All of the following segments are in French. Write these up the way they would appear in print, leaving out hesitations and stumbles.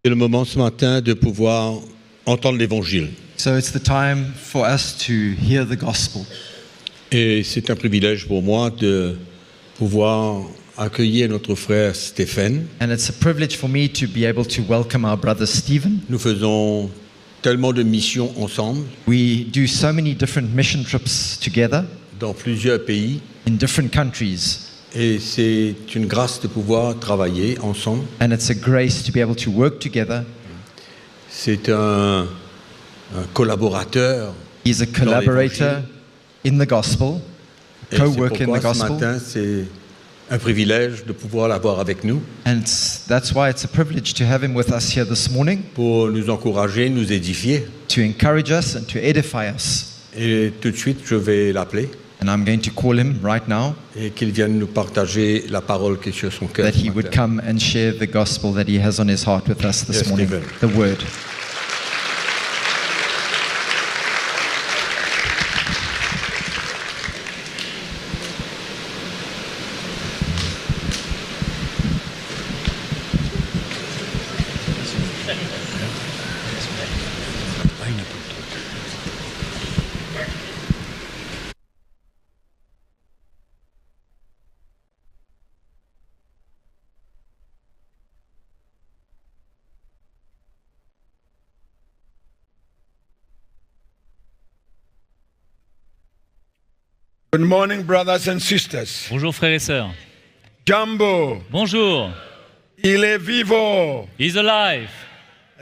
C'est le moment ce matin de pouvoir entendre l'Évangile. So it's the time for us to hear the gospel. Et c'est un privilège pour moi de pouvoir accueillir notre frère Stéphane. And it's a privilege for me to be able to welcome our brother Stephen. Nous faisons tellement de missions ensemble We do so many different mission trips together dans plusieurs pays. in different countries. Et c'est une grâce de pouvoir travailler ensemble. And it's a grace to be able to work together. C'est un collaborateur. He's a collaborator in the gospel, Et c'est co-worker in pourquoi the ce gospel. matin, c'est un privilège de pouvoir l'avoir avec nous And that's why it's a privilege to have him with us here this morning, pour nous encourager, nous édifier. to encourage us and to edify us. Et tout de suite, je vais l'appeler And I'm going to call him right now, et qu'il vienne nous partager la parole qui est sur son cœur. that ce he would matin. come and share the gospel that he has on his heart with us this Yes, morning, Stephen. the word. Good morning, brothers and sisters. Bonjour frères et sœurs. Jambo, Bonjour. il est vivo. He's alive.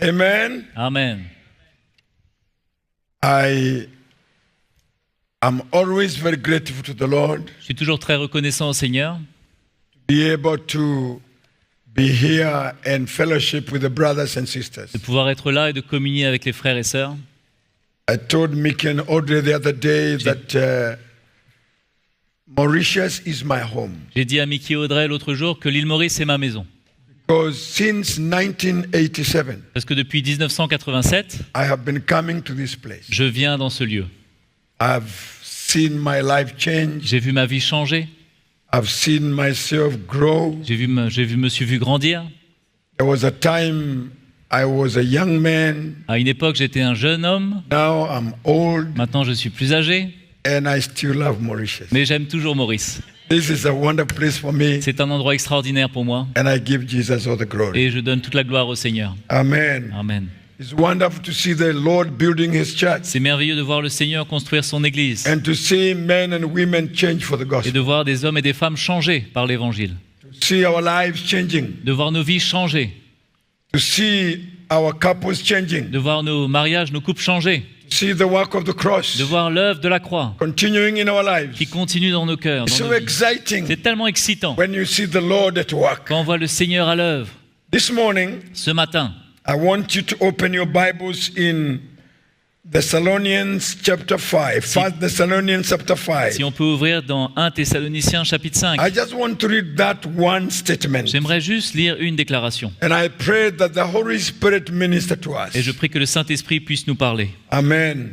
Amen. Amen. I am always very grateful to the Lord Je suis toujours très reconnaissant au Seigneur to be able to be here and fellowship with the brothers and sisters. de pouvoir être là et de communier avec les frères et sœurs. I told Mickey and Audrey the other day that Mauritius is my home J'ai dit à Mickey et Audrey l'autre jour que l'île Maurice est ma maison. because since 1987 Parce que depuis 1987, I have been coming to this place. je viens dans ce lieu. I've seen my life change. J'ai vu ma vie changer. I've seen myself grow. Me suis vu grandir. There was a time I was a young man. À une époque, j'étais un jeune homme. Now I'm old Maintenant, je suis plus âgé. and I still love Mauritius. Mais j'aime toujours Maurice. This is a wonderful place for me C'est un endroit extraordinaire pour moi. and I give Jesus all the glory. Et je donne toute la gloire au Seigneur. Amen. Amen. It's wonderful to see the Lord building his church C'est merveilleux de voir le Seigneur construire son église. and to see men and women change for the Et gospel. de voir des hommes et des femmes changer par l'évangile. To see our lives changing. De voir nos vies changer. To see our couples changing. De voir nos mariages, nos couples changer. To see the work of the cross De voir l'œuvre de la croix continuing in our qui lives. continue dans nos cœurs. It's Dans so nos vies. exciting C'est tellement excitant when you see the Lord at work. quand on voit le Seigneur à l'œuvre. This morning, Ce matin, I want you to open your Bibles in Thessalonians chapter 5. 1 Thessalonians chapter 5. si on peut ouvrir dans 1 Thessaloniciens chapitre 5, I just want to read that one statement. j'aimerais juste lire une déclaration. And I pray that the Holy Spirit minister to us. Et je prie que le Saint-Esprit puisse nous parler. Amen.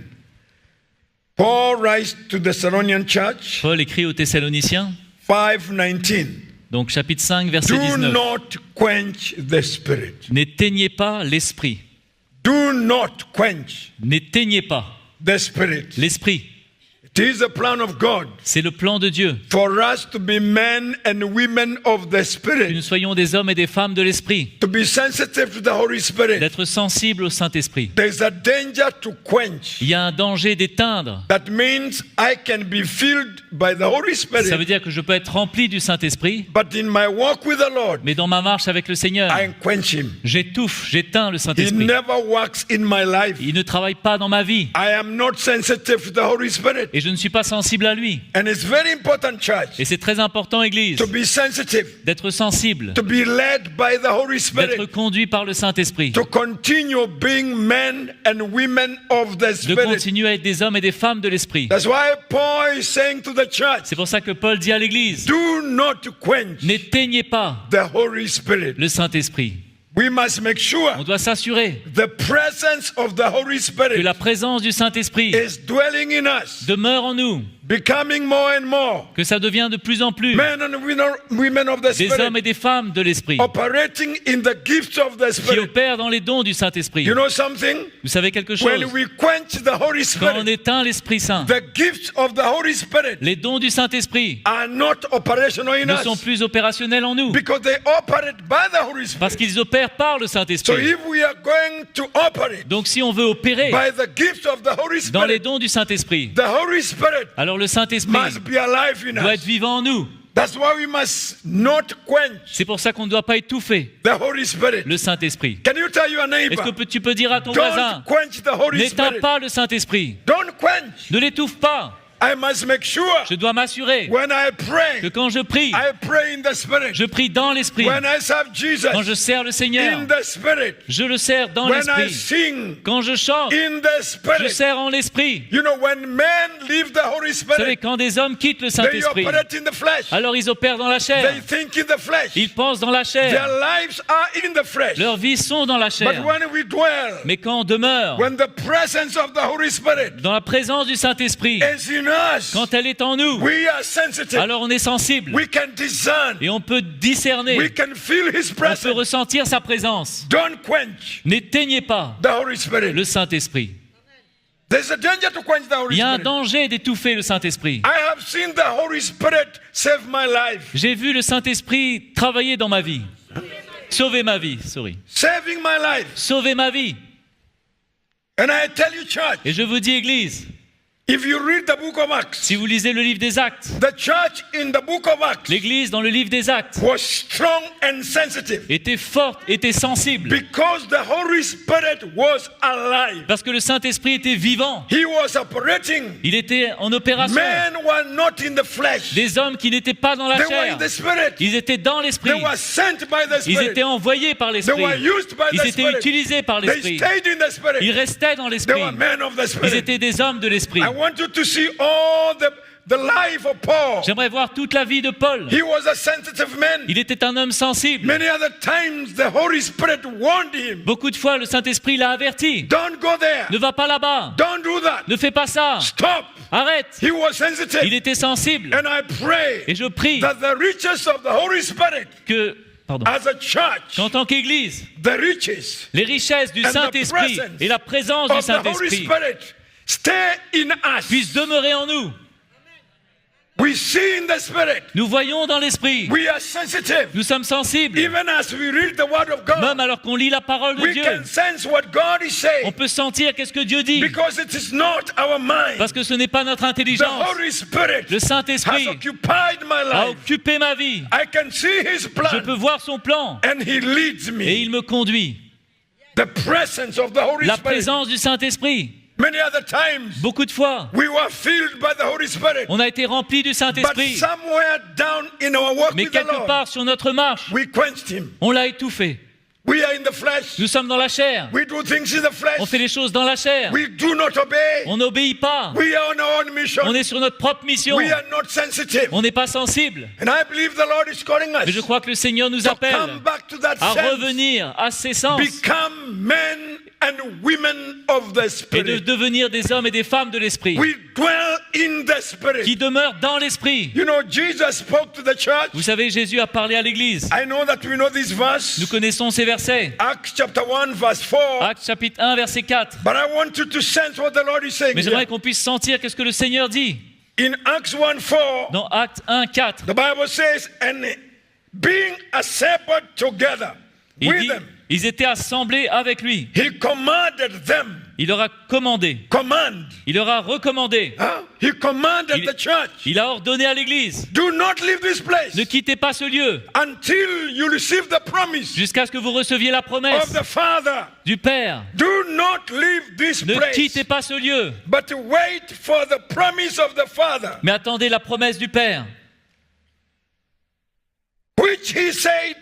Paul writes to the Thessalonian church, Paul écrit aux Thessaloniciens, 5:19. donc chapitre 5, verset Do 19. not quench the spirit. N'éteignez pas l'esprit. Do not quench N'éteignez pas the spirit. l'esprit. It is the plan of God C'est le plan de Dieu. for us to be men and women of the Que spirit, nous soyons des hommes et des femmes de l'esprit. to be sensitive to the Holy Spirit. D'être sensibles au Saint-Esprit. There's a danger to quench. Il y a un danger d'éteindre. That means I can be filled by the Holy Ça veut Spirit, dire que je peux être rempli du Saint-Esprit, but in my walk with the Lord, mais dans ma marche avec le Seigneur, I quench Him. j'étouffe, j'éteins le He Saint-Esprit. never works in my life. Il ne travaille pas dans ma vie I am not sensitive to the Holy Spirit. et je ne suis pas sensible à lui. And it's very important, church, Et c'est très important, Église, to be sensitive, d'être sensible, to be led by the Holy d'être Spirit, conduit par le Saint-Esprit, to continue being men and women of the de Spirit. continuer à être des hommes et des femmes de l'Esprit. That's why Paul is saying to the church, C'est pour ça que Paul dit à l'Église, do not quench n'éteignez pas the Holy Spirit. le Saint-Esprit. We must make sure On doit s'assurer the presence of the Holy que Spirit la présence du Saint-Esprit is dwelling in us. demeure en nous. becoming more and more que ça devient de plus en plus men and women of the des Spirit hommes et des femmes de l'Esprit operating in the gifts of the qui Spirit. opèrent dans les dons du Saint-Esprit. You know something? Vous savez quelque When chose? we quench the Holy Quand on Spirit, éteint l'Esprit Saint, the gifts of the Holy Spirit les dons du Saint-Esprit are not operational in ne sont us plus opérationnels en nous because they operate by the Holy parce Spirit. qu'ils opèrent par le So Saint-Esprit. if we are going to operate Donc si on veut opérer by the gifts of the Holy dans les Spirit, dons du Saint-Esprit, the Holy Spirit alors le Saint-Esprit must be alive in doit être us. vivant en nous. That's why we must not quench C'est pour ça qu'on ne doit pas étouffer the Holy Spirit. le Saint-Esprit. Can you tell your Est-ce neighbor, que tu peux dire à ton voisin, don't quench the Holy n'éteins Spirit. pas le Saint-Esprit, Don't quench. ne l'étouffe pas. I must make sure Je dois m'assurer when I que pray, quand je prie in the Spirit. je prie dans l'Esprit. When I serve Jesus Quand je sers le Seigneur, in the Spirit. je le sers dans When I l'Esprit. sing Quand je chante, in the je Spirit. sers en l'Esprit. You know, when men leave the Holy Vous savez, Spirit, quand des hommes quittent le they Saint-Esprit, operate in the flesh. alors ils opèrent dans la They chair. think in the flesh. Ils pensent dans la Their chair. lives are in the flesh. Leurs vies sont dans la But chair. when we dwell, Mais quand on demeure when the presence of the Holy Spirit dans la présence du Saint-Esprit, is in us, quand elle est en nous, we are sensitive. alors on est sensible We can discern. et on peut discerner, We can feel His on peut presence. ressentir sa présence. Don't quench N'éteignez pas the Holy Spirit. le Saint-Esprit. There's a danger to quench the Holy Il y a un Spirit. danger d'étouffer le Saint-Esprit. I have seen the Holy Spirit save my life, J'ai vu le Saint-Esprit travailler dans ma vie. Sauver ma vie, saving my life. Sauver ma vie. And I tell you, church, Et je vous dis, Église, if you read the book of Acts, si vous lisez le livre des Actes, the church in the book of Acts l'Église dans le livre des Actes was strong and sensitive était forte, était sensible, because the Holy Spirit was alive. parce que le Saint-Esprit était vivant. He was operating. Il était en opération. Men were not in the flesh. Des hommes qui n'étaient pas dans la They were chair. in the Spirit. Ils étaient dans They l'Esprit. were sent by the Ils Spirit. étaient envoyés par They l'Esprit. were used by Ils the étaient Spirit. utilisés par They l'Esprit. stayed in the Spirit. Ils restaient dans They l'Esprit. were men of the Ils Spirit. étaient des hommes de l'Esprit. I want you to see all the life of Paul. J'aimerais voir toute la vie de Paul. He was a sensitive man. Il était un homme sensible. Many other times the Holy Spirit warned him. Beaucoup de fois, le Saint-Esprit l'a averti. Don't go there. Ne va pas là-bas. Don't do that. Ne fais pas ça. Stop. Arrête. He was Il sensitive. était sensible. And I pray Et je prie that the riches of the Holy Spirit pardon, as a church, qu'en tant qu'Église, the riches les richesses du and the Saint-Esprit presence et la présence du of the Holy Saint-Esprit Spirit stay in us. puissent demeurer en nous. We see in the Spirit. Nous voyons dans l'Esprit. We are sensitive. Nous sommes sensibles. Even as we read the Word of God, Même alors qu'on lit la parole de we Dieu, can sense what God is on saying peut sentir qu'est-ce que Dieu dit. because it is not our mind. Parce que ce n'est pas notre The intelligence. Holy Spirit Le has Saint-Esprit occupied my a life. occupé ma vie. I can see His Je plan peux voir son plan and He leads et me. il me conduit. The presence of the Holy La Spirit. présence du Saint-Esprit. Many other times Beaucoup de fois, we were filled by the Holy Spirit. on a été rempli du But Saint-Esprit. somewhere down in our walk Mais with the quelque Lord, part sur notre marche, we quenched Him. on l'a étouffé. We are in the flesh. Nous sommes dans la chair. We do things in the flesh. On fait les choses dans la chair. We do not obey. On n'obéit pas. We are on our own mission. On est sur notre propre mission. We are not sensitive. On n'est pas sensible. And I believe the Lord is calling us Mais je crois que le Seigneur nous to appelle come back to that à sense. revenir à ses sens Become men and women of the et de Spirit. devenir des hommes et des femmes de l'Esprit We dwell in the Spirit. qui demeurent dans l'Esprit. You know, Jesus spoke to the church. Vous savez, Jésus a parlé à l'Église. I know that we know this verse. Nous connaissons ces versets. Acts chapter 1 verse 4. Actes chapitre 1, verset 4. But I want you to sense what the Lord is saying Mais j'aimerais here. qu'on puisse sentir qu'est-ce que le Seigneur dit. In Acts 1 4, Dans Actes 1, 4, the Bible says, and being assembled together il with dit, them, ils étaient assemblés avec lui. He commanded them. Il leur a commandé. Command. Il leur a recommandé. He commanded Il- the church. Il a ordonné à l'Église. Do not leave this place Ne quittez pas ce lieu until you receive the promise jusqu'à ce que vous receviez la of promesse the Father. du Père. Do not leave this Ne place, quittez pas ce lieu, but wait for the promise of the Father, mais attendez la promesse du Père, which He said,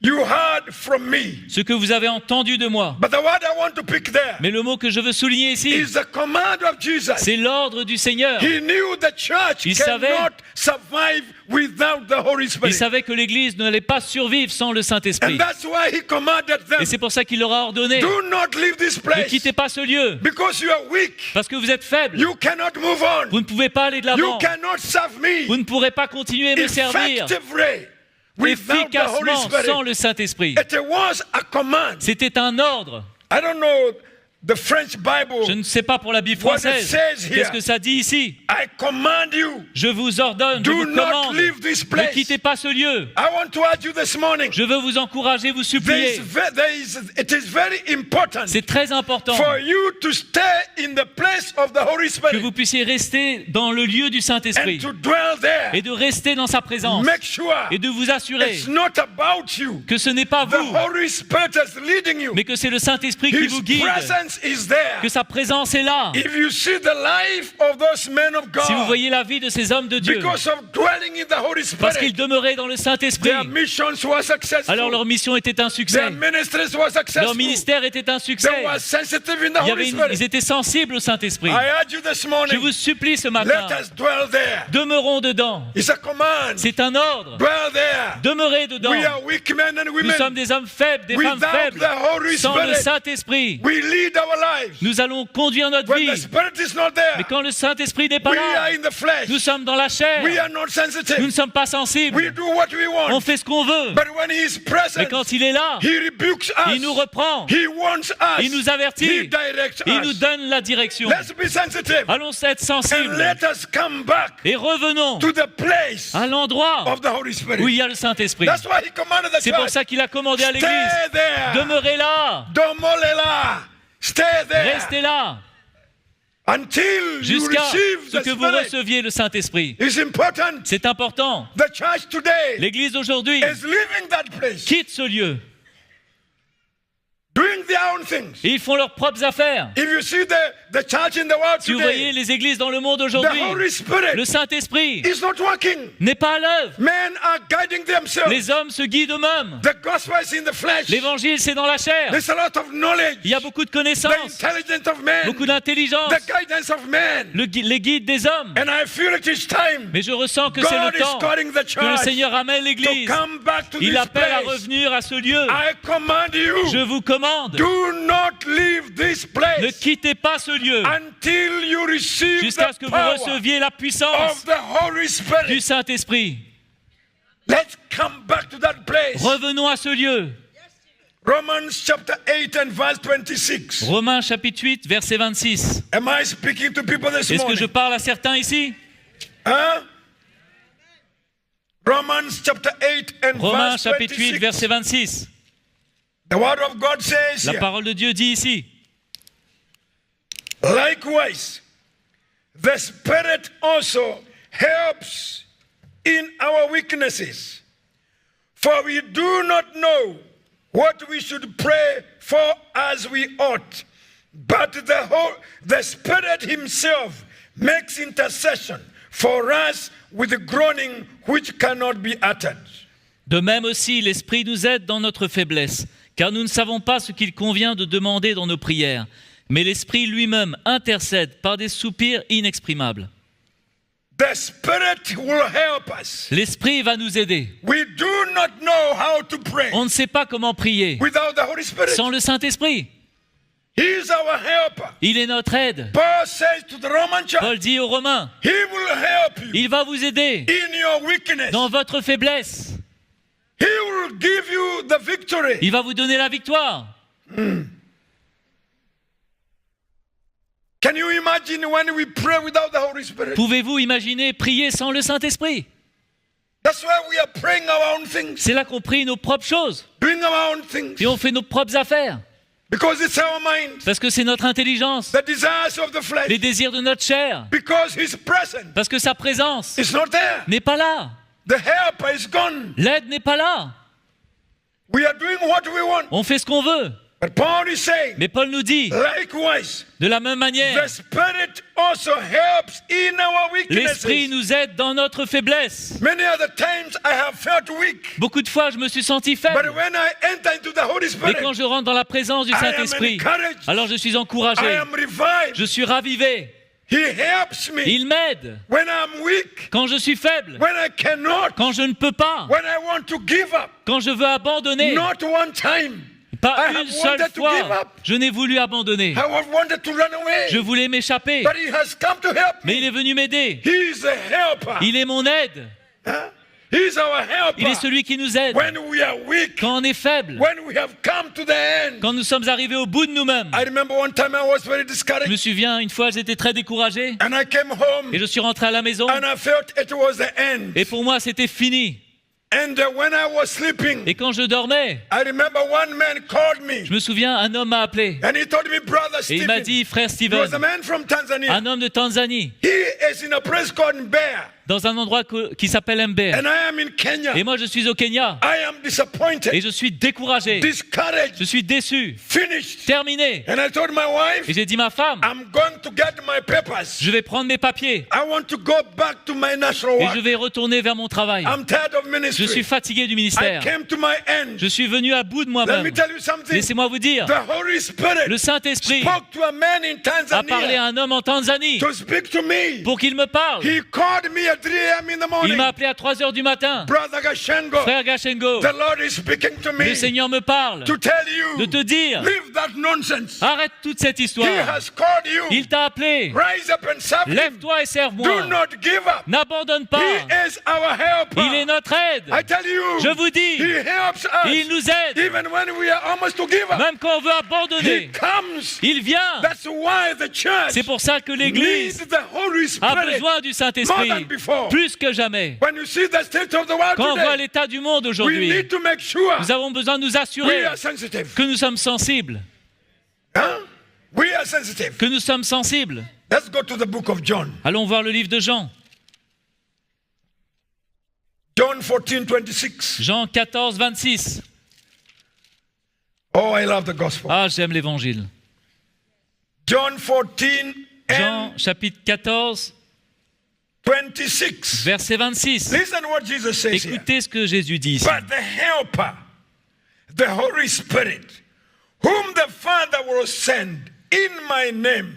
you heard from me. ce que vous avez entendu de moi. But the word I want to pick there Mais le mot que je veux souligner ici, is the command of Jesus. c'est l'ordre du Seigneur. He knew the church Il savait- cannot survive without the Holy Il Spirit. savait que l'Église n'allait pas survivre sans le And Saint-Esprit. that's why he commanded them, Et c'est pour ça qu'il leur a ordonné, do not leave this ne place quittez pas ce lieu, because you are weak. parce que vous êtes faibles. You cannot move on. Vous ne pouvez pas aller de You l'avant. cannot serve Vous me ne pourrez pas continuer à me servir effectively without the Holy efficacement sans Spirit. le Saint-Esprit. It was a command. C'était un ordre. I don't know the French Bible. Je ne sais pas pour la Bible What it française. says here. Qu'est-ce que ça dit ici? I command you, Je vous ordonne, je do vous not commande, leave this ne place. quittez pas ce lieu. I want to urge you this morning. Je veux vous encourager, vous supplier. It is very important C'est très important for you to stay in the place of the Holy que Spirit vous puissiez rester dans le lieu du and Saint-Esprit to dwell there. et de rester dans sa présence Make sure et de vous assurer it's not about you. que ce n'est pas The vous, Holy Spirit is leading you. mais que c'est le Saint-Esprit qui His vous guide, presence is there. que sa présence est là. If you see the life of those men of Si vous God, voyez la vie de ces hommes de Dieu, because of dwelling in the Holy parce qu'ils Spirit, demeuraient dans le Saint-Esprit, their missions were successful. alors leur mission était un succès. Their ministries were Leur successful. ministère était un They succès. were sensitive in the Il y Holy avait Spirit. ils étaient sensibles au Saint-Esprit. I urge you this Je morning, vous supplie ce matin, let us dwell there. demeurons dedans. It's a command. C'est un ordre. Dwell there. Demeurez dedans. We are weak men and Nous women. sommes des hommes faibles, des femmes Without faibles. the Holy Sans le Spirit, Saint-Esprit, we lead our lives. nous allons conduire notre When the vie. Spirit is not there, Mais quand le Saint-Esprit n'est pas we are là, in the flesh. nous sommes dans la chair. We are not Nous ne sensitive. sommes pas We sensibles. do what we On want. fait ce qu'on veut. But when He is Mais present, quand il est là, He rebukes il nous us. reprend. He warns us. Il nous He avertit. directs Il nous us. donne la direction. Let's be sensitive Allons être and sensibles. let us come back Et revenons to the place à l'endroit of the Holy où Spirit. il y a le Saint-Esprit. That's why He commanded the C'est pour church. ça qu'il a commandé à Stay l'Église, there. demeurez là, Domolela. Stay there restez là, until you jusqu'à receive ce the que vous Spirit. receviez le Saint-Esprit. It's important. C'est important. The church today L'Église d'aujourd'hui is leaving that place, quitte ce lieu. doing their own things. Et ils font leurs propres affaires. If you see the church in the world Si vous voyez today, les églises dans le monde the aujourd'hui, Holy Spirit le Saint-Esprit is not working. n'est pas à l'œuvre. Men are guiding themselves. Les hommes se guident eux-mêmes. The gospel is in the flesh. L'évangile, c'est dans la chair. There's a lot of knowledge. Il y a beaucoup de The connaissances, intelligence of men. beaucoup d'intelligence, The guidance of men. les guides des hommes. And I feel it is time. Mais je ressens que c'est God le is temps calling the que le church Seigneur amène to l'Église. come back to Il this appelle à place. revenir à ce lieu. I command you, Je vous commande, do not leave this ne place quittez pas ce lieu until you receive jusqu'à ce the que vous power receviez la puissance of the Holy du Spirit. Saint-Esprit. Let's come back to that place. Revenons à ce lieu. Romans chapter 8 and verse 26. Romains chapitre 8, verset 26. Am I speaking to people this Est-ce que je morning? parle à certains ici? Huh? Romans chapter 8 and Romains verse chapitre 8, 26. verset 26. The word of God says La here, parole de Dieu dit ici. likewise, the Spirit also helps in our weaknesses. For we do not know what we should pray for as we ought, but the Spirit Himself makes intercession for us with a groaning which cannot be uttered. De même aussi, l'Esprit nous aide dans notre faiblesse, car nous ne savons pas ce qu'il convient de demander dans nos prières. Mais l'Esprit lui-même intercède par des soupirs inexprimables. The Spirit will help us. L'Esprit va nous aider. We do not know how to pray On ne sait pas comment prier without the Holy Spirit. sans le Saint-Esprit. He is our helper. Il est notre aide. Paul says to the Roman church, Paul dit aux Romains, He will help you il va vous aider in your weakness. dans votre faiblesse. He will give you the victory. Il va vous donner la victoire. Can you imagine when we pray without the Holy Spirit? Pouvez-vous imaginer prier sans le Saint-Esprit? That's why we are praying our own things, C'est là qu'on prie nos propres choses. doing our own things, Et on fait nos propres affaires. because it's our mind, Parce que c'est notre intelligence, the desires of the flesh, les désirs de notre chair. because His presence Parce que sa présence is not there. n'est pas là. The helper is gone. L'aide n'est pas là. We are doing what we want, On fait ce qu'on veut. But Paul is saying, Mais Paul nous dit, likewise, de la même manière, the Spirit also helps in our l'Esprit weaknesses. nous aide dans notre faiblesse. Many other times I have felt weak, Beaucoup de fois, je me suis senti but faible. when I enter into the Holy Mais Spirit, quand je rentre dans la présence du I am Saint-Esprit, encouraged. alors je suis I encouragé. am revived. Je suis ravivé. He helps me Il m'aide when I'm weak, quand je suis faible, when I cannot, quand je ne peux pas, when I want to give up. quand je veux abandonner. Not one time. Pas I une have seule wanted to give fois, up. je n'ai voulu abandonner. I have wanted to run away. Je voulais m'échapper, But He has come to help mais me. il est venu m'aider. He is a helper. Il est mon aide. Huh? He is our Il est helper. celui qui nous aide When we are weak, quand on est faible, when we have come to the end. quand nous sommes arrivés au bout de nous-mêmes. I remember one time I was very Je me discouraged, souviens, une fois, j'étais très découragé and I came home et je suis rentré à la maison and I felt it was the end. et pour moi, c'était fini. And when I was sleeping, Et quand je dormais, I remember one man called me je me souviens, un homme m'a appelé and he told me, Brother et il m'a Stephen, dit, frère he was a Steven, man from Tanzania. un homme de Tanzanie, He is in a place called Mbeya, dans un endroit qui s'appelle Mbeya. and I am in Kenya. Et moi, je suis au Kenya I am et disappointed, je suis découragé, discouraged, je suis déçu, finished. terminé. And I told my wife, Et j'ai dit, ma femme, I'm going to get my papers. je vais prendre mes papiers I want to go back to my national et work. je vais retourner vers mon travail. I'm tired of Je ministry. suis fatigué du I ministère. came to my end. Je suis venu à bout de Let me moi-même. tell you something. Laissez-moi vous dire, The Holy Spirit le Saint-Esprit spoke to a man in a parlé à Tanzania un homme en Tanzanie to speak to me. pour qu'il me parle. He called me at 3 a.m. in the Il morning. m'a appelé à 3 heures du matin. Brother Gashengo, Frère Gachengo, the Lord is speaking to me le Seigneur me parle to tell de you, te dire, leave that nonsense. arrête toute cette He histoire. has called you. Il t'a appelé. Rise up and serve him. Lève-toi et Do serve-moi. not give up. N'abandonne pas. He is our helper. Il est notre aide. I tell you, Je vous He dis, helps il us nous aide. even when we are almost to give up. Même quand on veut He abandonner, comes. il vient. That's why the church C'est pour ça que l'Église needs the Holy a Spirit besoin du more Saint-Esprit than before. plus que jamais. When you see the state of the world Quand on voit today, l'état du monde we aujourd'hui, need to make sure nous avons besoin de nous we assurer are sensitive. que nous sommes sensibles. Huh? We are sensitive. Que nous sommes sensibles. Let's go to the book of John. Allons voir le livre de Jean. John 14:26. Jean 14, 26. Oh, I love the gospel. Ah, j'aime l'évangile. John 14 Jean and chapitre 14, 26. verset 26. Listen what Jesus says here. Écoutez ce que Jésus dit ici. But the helper, the Holy Spirit, whom the Father will send in my name,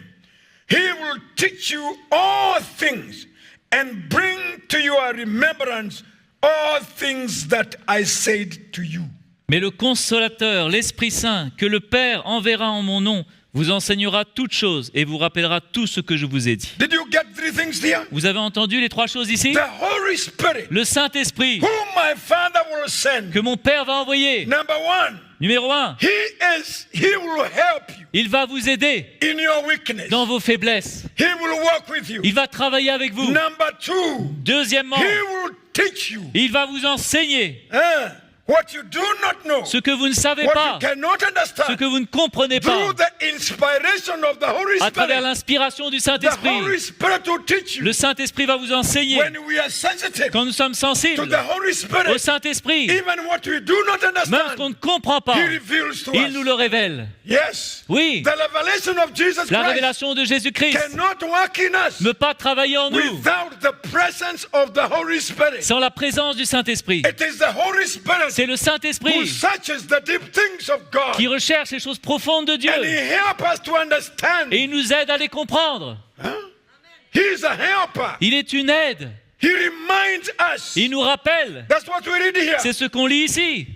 he will teach you all things and bring to your remembrance all things that I said to you. Mais le consolateur, l'Esprit Saint, que le Père enverra en mon nom, vous enseignera toutes choses et vous rappellera tout ce que je vous ai dit. Did you get three things there? Vous avez entendu les trois choses ici? The Holy Spirit, Le Saint-Esprit, whom my Father will send. que mon Père va envoyer. Number one, Numéro 1, He will help you il va vous aider in your weakness. dans vos faiblesses. He will work with you. Il va travailler avec vous. Number two, Deuxièmement, He will teach you. il va vous enseigner What you do not know, ce que vous ne savez what pas, you cannot ce understand, que vous ne comprenez through pas, the inspiration of the Holy à travers Spirit. l'inspiration du The Saint-Esprit. Holy Spirit will teach you. Le Saint-Esprit va vous enseigner. When we are sensitive Quand nous sommes to sensibles the Holy au Spirit, Saint-Esprit, even what we do not même ce qu'on understand, ne comprend pas, He reveals to il nous us. le révèle. Yes. Oui, The revelation of Jesus la Christ révélation de Jésus-Christ cannot work in us ne peut pas travailler en nous without the presence of the Holy Spirit. sans la présence du Saint-Esprit. It is the Holy Spirit C'est le who Saint-Esprit searches the deep things of God. qui recherche les choses profondes de Dieu And He helps us to understand. et il nous aide à les comprendre. He is a helper. Il est une aide. He reminds us. Il nous rappelle. That's what we read here. C'est ce qu'on lit ici.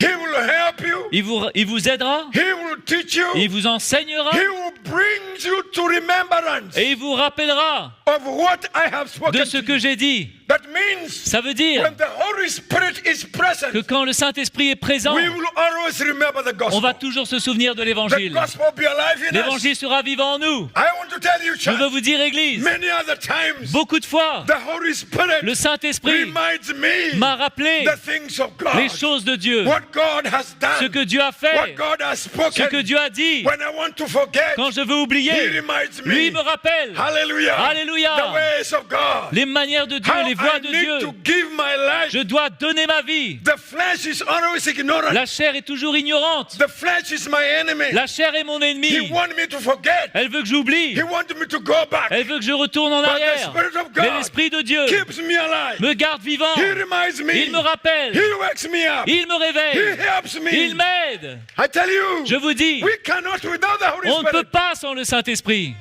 He will help you. Il vous aidera, He will teach you. il vous enseignera He will bring you to remembrance et il vous rappellera of what I have spoken de ce to que you. j'ai dit. That means Ça veut dire when the Holy Spirit is present, que quand le Saint-Esprit est présent, we will always remember the on va gospel. toujours se souvenir de The l'Évangile. gospel will be alive in us. L'Évangile sera vivant en nous. I want to tell you, Je veux church, vous dire, Église, many other times, beaucoup de fois, the Holy Spirit le Saint-Esprit reminds me m'a rappelé the things of God, les choses de Dieu, what God has ce done, que Dieu a what fait, God has ce spoken. que Dieu a dit. When I want to forget, Quand je veux He oublier, reminds lui me. me rappelle. Hallelujah. Alléluia. The ways of God. Les manières de Dieu, les les voies I de need Dieu. to give my life. Je dois donner ma vie. The flesh is always ignorant. La chair est toujours ignorante. The flesh is my enemy. La chair est mon He ennemi. wants me to forget. Elle veut que j'oublie. He wants me to go back. Elle veut que je retourne en But the arrière. Spirit of Mais God l'Esprit de Dieu keeps me alive. me garde vivant. He reminds me. Il me rappelle. He wakes me up. Il me He réveille. helps me. Il m'aide. I tell you, Je vous dis, we cannot without the Holy on ne peut Spirit. pas sans le Saint-Esprit.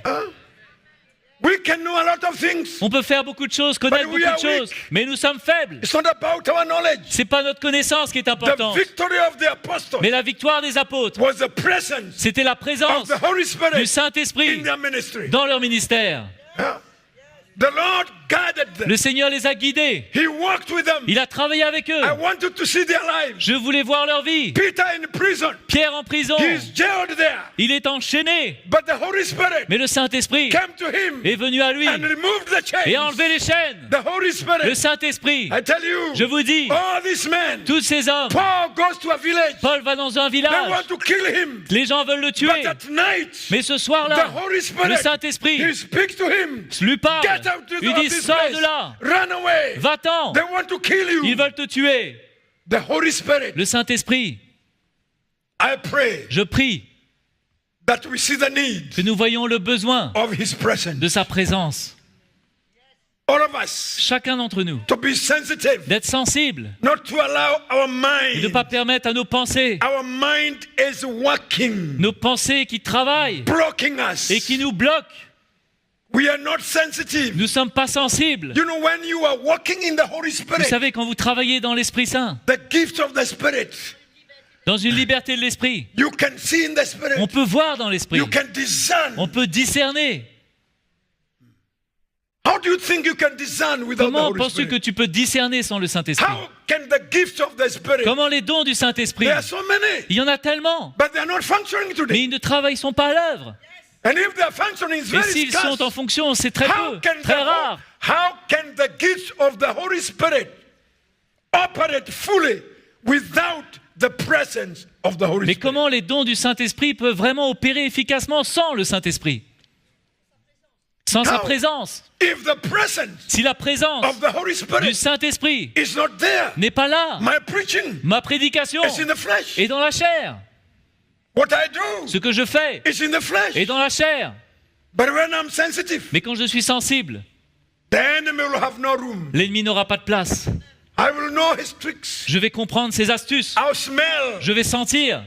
We can know a lot of things. On peut faire beaucoup de choses, connaître But we beaucoup de are choses, weak. mais nous sommes faibles. It's not about our knowledge. C'est pas notre connaissance qui est The importante, victory of the apostles mais la victoire des apôtres, was the presence c'était la of présence the Holy du Spirit in Saint-Esprit their ministry. dans leur ministère. The Lord guided them. Le Seigneur les a guidés. He walked with them. Il a travaillé avec eux. I wanted to see their lives. Je voulais voir leur vie. Peter in prison. Pierre en prison, He's jailed there. il est enchaîné, But the Holy Spirit mais le Saint-Esprit came to him est venu à lui and removed the et chains. a enlevé les chaînes. The Holy Le Spirit. Saint-Esprit, I tell you, je vous dis, all these men, tous ces hommes, Paul goes to a village. Paul va dans un They village, want to kill him. les gens veulent le tuer, But at night, mais ce the soir-là, Holy le Spirit, Saint-Esprit he speaks to him. lui parle, Get out lui of dit this sors place. de là, Run away. va-t'en, They want to kill ils you. veulent te tuer. The Holy Spirit. Le Saint-Esprit, I pray je prie that we see the need que nous voyons le besoin of His presence. de sa présence, All of us chacun d'entre nous, to be sensitive, d'être sensible, not to allow our et de ne mind. pas permettre à nos pensées, Our mind is working, nos pensées qui travaillent blocking us. et qui nous bloquent. We are not sensitive. Nous ne sommes pas sensibles. You know, when you are walking in the Holy Vous Spirit, savez, quand vous travaillez dans l'Esprit Saint, the gifts of the Spirit, dans une liberté de l'Esprit, you can see in the Spirit. on peut voir dans l'Esprit, You can discern. on peut discerner. How do you think you can discern without the Comment Holy penses-tu que Spirit? tu peux discerner sans le Saint-Esprit? How can the gifts of the Spirit? Comment les dons du Saint-Esprit? There are so many, Il y en a tellement, but they are not functioning mais today. ils ne travaillent sont pas à l'œuvre. And if they are functioning, it's Et very s'ils scarce. sont en fonction, c'est très How peu, can très rare. how can the gifts of the Holy Spirit operate fully without the presence of the Holy Mais Spirit? comment les dons du Saint-Esprit peuvent vraiment opérer efficacement sans le Saint-Esprit? Sans sa Now, présence. If the presence Si la présence of the Holy du Spirit Saint-Esprit is not there, n'est pas là, my preaching ma prédication is in the flesh. est dans la chair. What I do Ce que je fais is in the flesh. est dans la chair. But when I'm sensitive, Mais quand je suis sensible, the enemy will have no room. l'ennemi n'aura pas de place. I will know his tricks. Je vais comprendre ses astuces. I'll smell. Je vais sentir.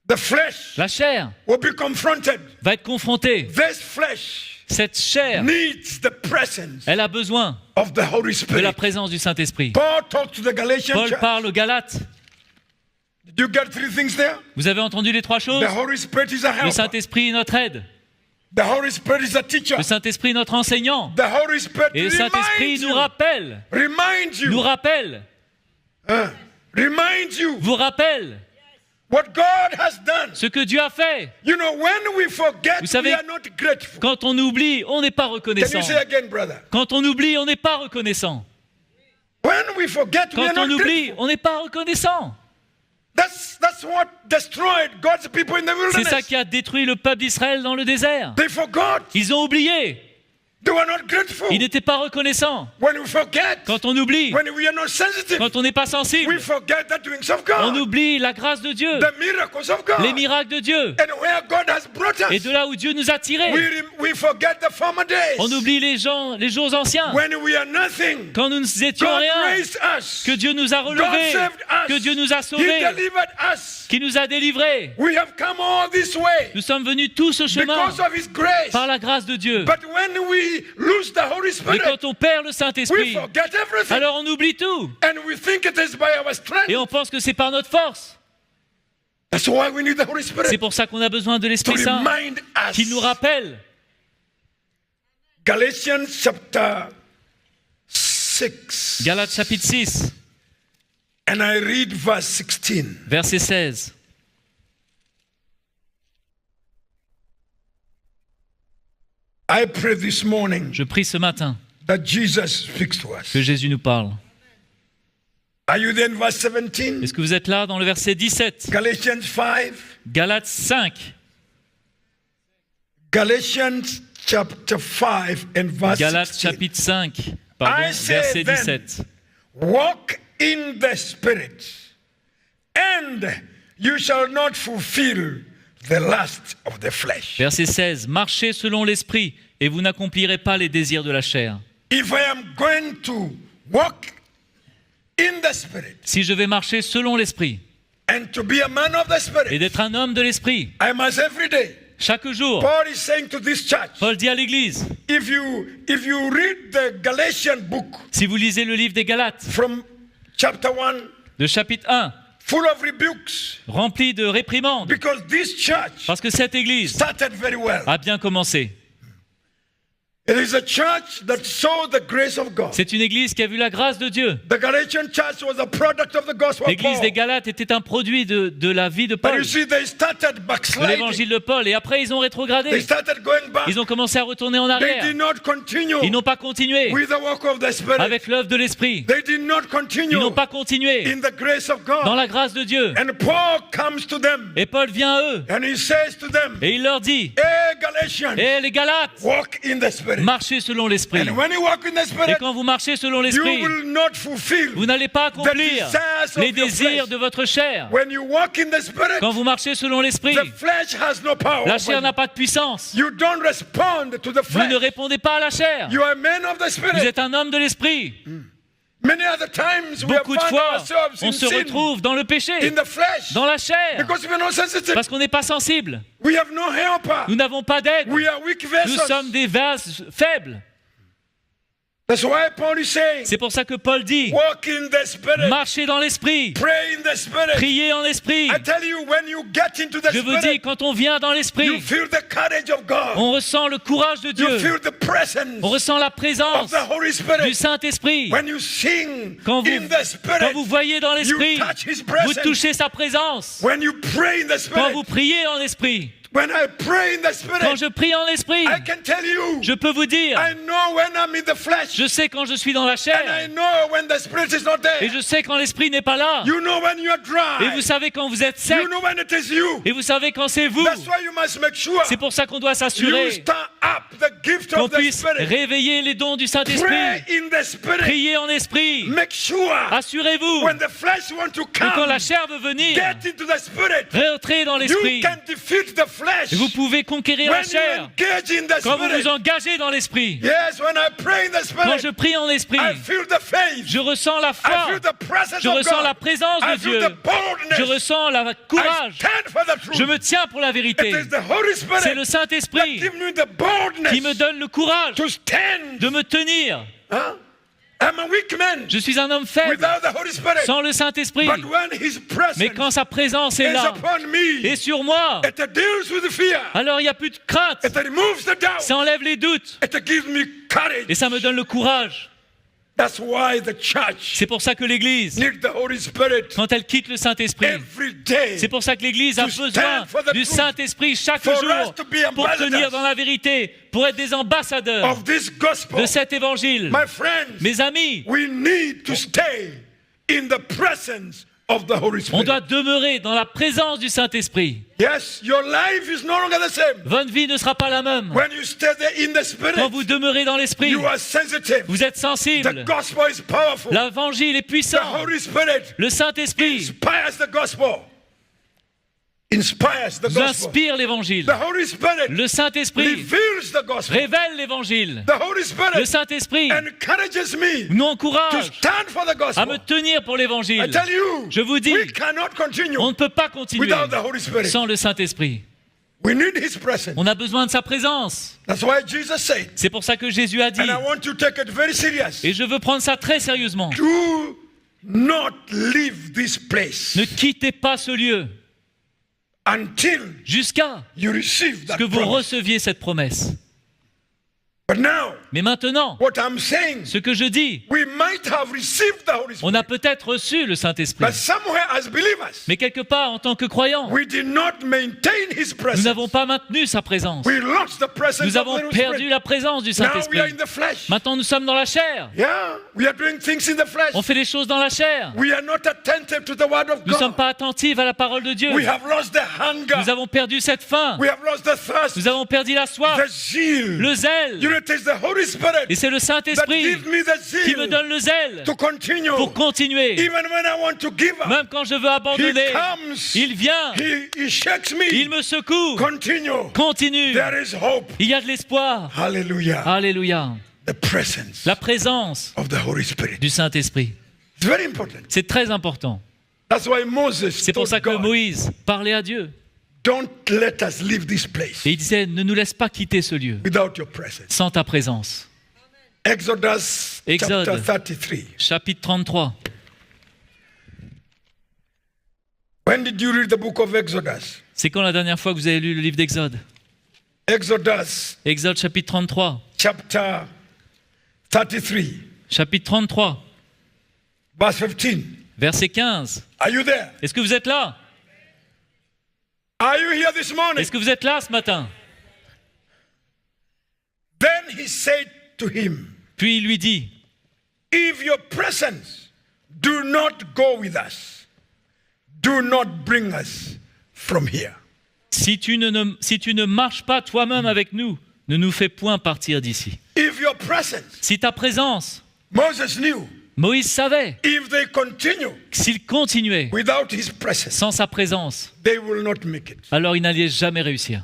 The flesh La chair will be confronted. va être confrontée. This flesh Cette chair, needs the presence elle a besoin of the Holy de la Spirit. présence du Saint-Esprit. Paul talked to the Galatian Paul church. parle aux Galates. Did you get three things there? Vous avez entendu les trois choses? The Holy Spirit is a Le helper. Saint-Esprit est notre aide. The Holy Spirit is a teacher. Le Saint-Esprit est notre enseignant. The Holy Spirit Et le Saint-Esprit reminds nous you. rappelle, Reminds nous you. rappelle, Reminds you vous rappelle what God has done. ce que Dieu a fait. You know, when we forget, Vous savez, we are not grateful. Quand on oublie, on n'est pas Can reconnaissant. you say again, brother? Quand on oublie, on n'est pas reconnaissant. When we forget, we are Quand on not oublie, grateful. on n'est pas reconnaissant. That's what destroyed God's people in the C'est wilderness. ça qui a détruit le peuple d'Israël dans le désert. They forgot. Ils ont oublié. They were not grateful. Ils n'étaient pas reconnaissants. When we forget, Quand on oublie, when we are not sensitive, quand on n'est pas sensible, we forget the doings of on God, oublie la grâce de Dieu, the miracles of God, les miracles de Dieu, and where God has brought us. et de là où Dieu nous a tirés. We forget the former days. On oublie les jours anciens. When we are nothing, Quand nous n'étions God rien, raised us. que Dieu nous a God relevés, saved us. que Dieu nous a He sauvés, delivered us. qui nous a délivrés. We have come all this way Nous sommes venus tout ce chemin because of His grace. par la grâce de Dieu. But when we lose the Holy Mais Spirit, quand on perd le we Saint-Esprit, forget everything. alors on oublie tout. And we think it is by our strength. Et on pense que c'est par notre force. That's why we need the Holy C'est Spirit pour ça qu'on a besoin de to l'Esprit Saint remind us. qui nous rappelle. Galatians chapter 6. Galates chapitre 6, And I read verse 16. verset 16. I pray this morning Je prie ce matin that Jesus speaks to us. que Jésus nous parle. Are you there in verse 17? Est-ce que vous êtes là dans le verset 17? Galatians 5. Galates 5. Galatians chapter 5 and verse Galates 16. chapitre 5, Pardon, I say verset then, 17. walk in the Spirit, and you shall not fulfill the lust of the flesh. Verset 16. Marchez selon l'esprit et vous n'accomplirez pas les désirs de la chair. If I am going to walk in the Spirit Si je vais marcher selon l'esprit and to be a man of the et Spirit, d'être un homme de l'esprit, I must every day. chaque jour, Paul is saying to this church, Paul dit à l'Église, if you read the Galatian book si vous lisez le livre des Galates, from chapter 1, le chapitre 1, full of rebukes, rempli de réprimandes, because this church parce que cette Église started very well. a bien commencé. It is a church that saw the grace of God. C'est une Église qui a vu la grâce de Dieu. The Galatian church was a product of the gospel of L'Église Paul. des Galates était un produit de la vie de But Paul, you see, they started de backsliding. l'évangile de Paul, et après ils ont They rétrogradé. started going back. Ils ont commencé à retourner en They arrière. did not continue Ils n'ont pas continué with the work of the Spirit. avec l'œuvre de l'Esprit. They did not Ils continue n'ont pas continué in the grace of dans God. la grâce de Dieu. And Paul comes to them Et Paul vient à eux and he says to them, et il leur dit, hey Galatians, hé les Galates, walk in the Spirit. marchez selon l'Esprit. And when you walk in the Et Spirit, quand vous marchez selon you l'Esprit, will not fulfill vous n'allez pas accomplir desires of les your désirs flesh. de votre chair. When you walk in the Spirit, Quand vous marchez selon l'Esprit, the flesh has no power. la over chair you. n'a pas de puissance. You don't respond to the Vous ne flesh. répondez pas à la chair. You are a man of the Vous Spirit. êtes un homme de l'Esprit. Many other times we have Beaucoup de found fois, ourselves on in se sin, retrouve dans le péché, in the flesh, dans la chair, because we are not sensitive. parce qu'on n'est pas sensible. We have no helper. Nous n'avons pas d'aide. We are weak Nous vessels. sommes des vases faibles. That's why Paul is saying, C'est pour ça que Paul dit, walk in the Spirit, marchez dans l'Esprit, pray in the Spirit. priez en l'Esprit. I tell you, when you get into the Je vous dis, Spirit, quand on vient dans you l'Esprit, feel the courage of God. on ressent le courage de You Dieu. feel the presence On ressent la of présence the Holy du Spirit. Saint-Esprit. When you sing Quand in the vous Spirit, voyez dans l'Esprit, you touch His vous presence. touchez sa présence. When you pray in the Quand Spirit, vous priez en Esprit, when I pray in the quand Spirit, je prie en Esprit, I can tell you, je peux vous dire, I know when I'm in the flesh, je sais quand je suis dans la and I chair, know when the Spirit is not et there. je sais quand l'Esprit n'est pas là. You know when you're Et dry. vous savez quand vous êtes sec, You know when it is you. et vous savez quand c'est vous. That's why you must make sure C'est pour ça qu'on doit you s'assurer stir up the gift qu'on of the puisse Spirit. réveiller les dons du Pray Saint-Esprit. in the Spirit. Priez en Esprit. Make sure Assurez-vous when the flesh wants to que quand come, la chair veut venir, get into the Spirit. rentrez dans You l'Esprit. can defeat the flesh Et vous pouvez conquérir la when you chair engage in the quand vous Spirit. vous engagez dans l'Esprit. Yes, when I pray in the Quand je Spirit, prie en Esprit, I feel the faith. je ressens la I foi. feel the presence Je of ressens God. la présence I de feel Dieu. the boldness. Je ressens le I courage. stand for the truth. Je me tiens pour la It vérité. is the Holy C'est Spirit le that Saint-Esprit gives me the boldness qui me donne le courage to stand. de me tenir. Huh? I'm a weak man Je suis un homme faible without the Holy Spirit. sans le Saint-Esprit. But when His Mais presence quand sa présence est is là upon me, et sur moi, it deals with fear. alors il n'y a plus de crainte. It removes the doubt. Ça enlève les doutes It gives me courage. et ça me donne le courage. That's why the church C'est pour ça que l'Église, needs the Holy Spirit quand elle quitte le Saint-Esprit, every day. c'est pour ça que l'Église a To stand besoin for the du truth. Saint-Esprit chaque For jour us to be pour ambassadors tenir dans la vérité, pour être des ambassadeurs of this gospel. de cet évangile. My friends, Mes amis, we need to stay in the presence of the Holy on Spirit. doit demeurer dans la présence du Saint-Esprit. Yes, your life is no longer the same. Votre vie ne sera pas la même. When you stay there in the Spirit, Quand vous demeurez dans l'Esprit, you are sensitive. vous êtes The sensible. gospel is powerful. L'évangile est The puissant. Holy Spirit Le Saint-Esprit inspires the gospel. Inspires the nous gospel. inspire l'évangile. The Holy Spirit Le Saint-Esprit reveals the gospel. révèle l'évangile. The Holy Le Spirit Saint-Esprit encourages me nous to encourage stand for the à me gospel. tenir pour I l'évangile. tell you, Je vous dis, we cannot continue on ne peut pas continuer without the Holy Spirit. sans le Saint-Esprit. We need His presence. On a besoin de sa présence. That's why Jesus said, C'est pour ça que Jésus a dit, and I want to take it very serious, et je veux prendre ça très sérieusement, do not leave this place ne quittez pas ce lieu until jusqu'à you receive ce that que vous promise. receviez cette promesse. But now, Mais maintenant, what I'm saying, ce que je dis, we might have received the Holy on Spirit, a peut-être reçu le Saint-Esprit, but somewhere as believers, mais quelque part, en tant que croyants, we did not maintain His nous presence. n'avons pas maintenu sa présence. We lost the presence Nous of the avons Holy perdu Spirit. la présence du Now we are Saint-Esprit. in the flesh. Maintenant, nous sommes dans la chair. Yeah, we are doing things in the flesh. On fait les choses dans la chair. We are not attentive to the word of Nous ne sommes God. pas attentifs à la parole de Dieu. We have lost the hunger. Nous avons perdu cette faim. We have lost the thirst, Nous avons perdu la soif, the zeal. le zèle. You know, it is the Holy Spirit Et c'est le that Saint-Esprit gives me the qui me zeal donne le zèle to continue. pour continuer. Even when I want to give up, Même quand je veux He abandonner, comes, il vient, He shakes me. il me secoue. Continue. Continue. There is hope. Il y a de l'espoir. Hallelujah. Alléluia. The presence La présence of the Holy Spirit. du Saint-Esprit. It's very important. C'est très important. That's why Moses C'est pour told ça que God, Moïse parlait à Dieu. don't let us leave this place Et il disait, ne nous laisse pas quitter ce lieu without your presence. sans ta présence. Exodus Exode. chapter 33. Chapitre 33. When did you read the book of Exodus? C'est quand la dernière fois que vous avez lu le livre d'Exode? Exodus Exode chapitre 33. chapter 33, Chapitre 33, verse 15. verset 15. Are you there? Est-ce que vous êtes là? Are you here this morning? Est-ce que vous êtes là ce matin? Then he said to him, Puis il lui dit, if your presence do not go with us, do not bring us from here. si tu ne marches pas toi-même avec nous, ne nous fais point partir d'ici. If your presence, Si ta présence, Moses knew, Moïse savait if they continue que s'il continuait without his presence, sans sa présence, they will not make it. alors il n'allait jamais réussir.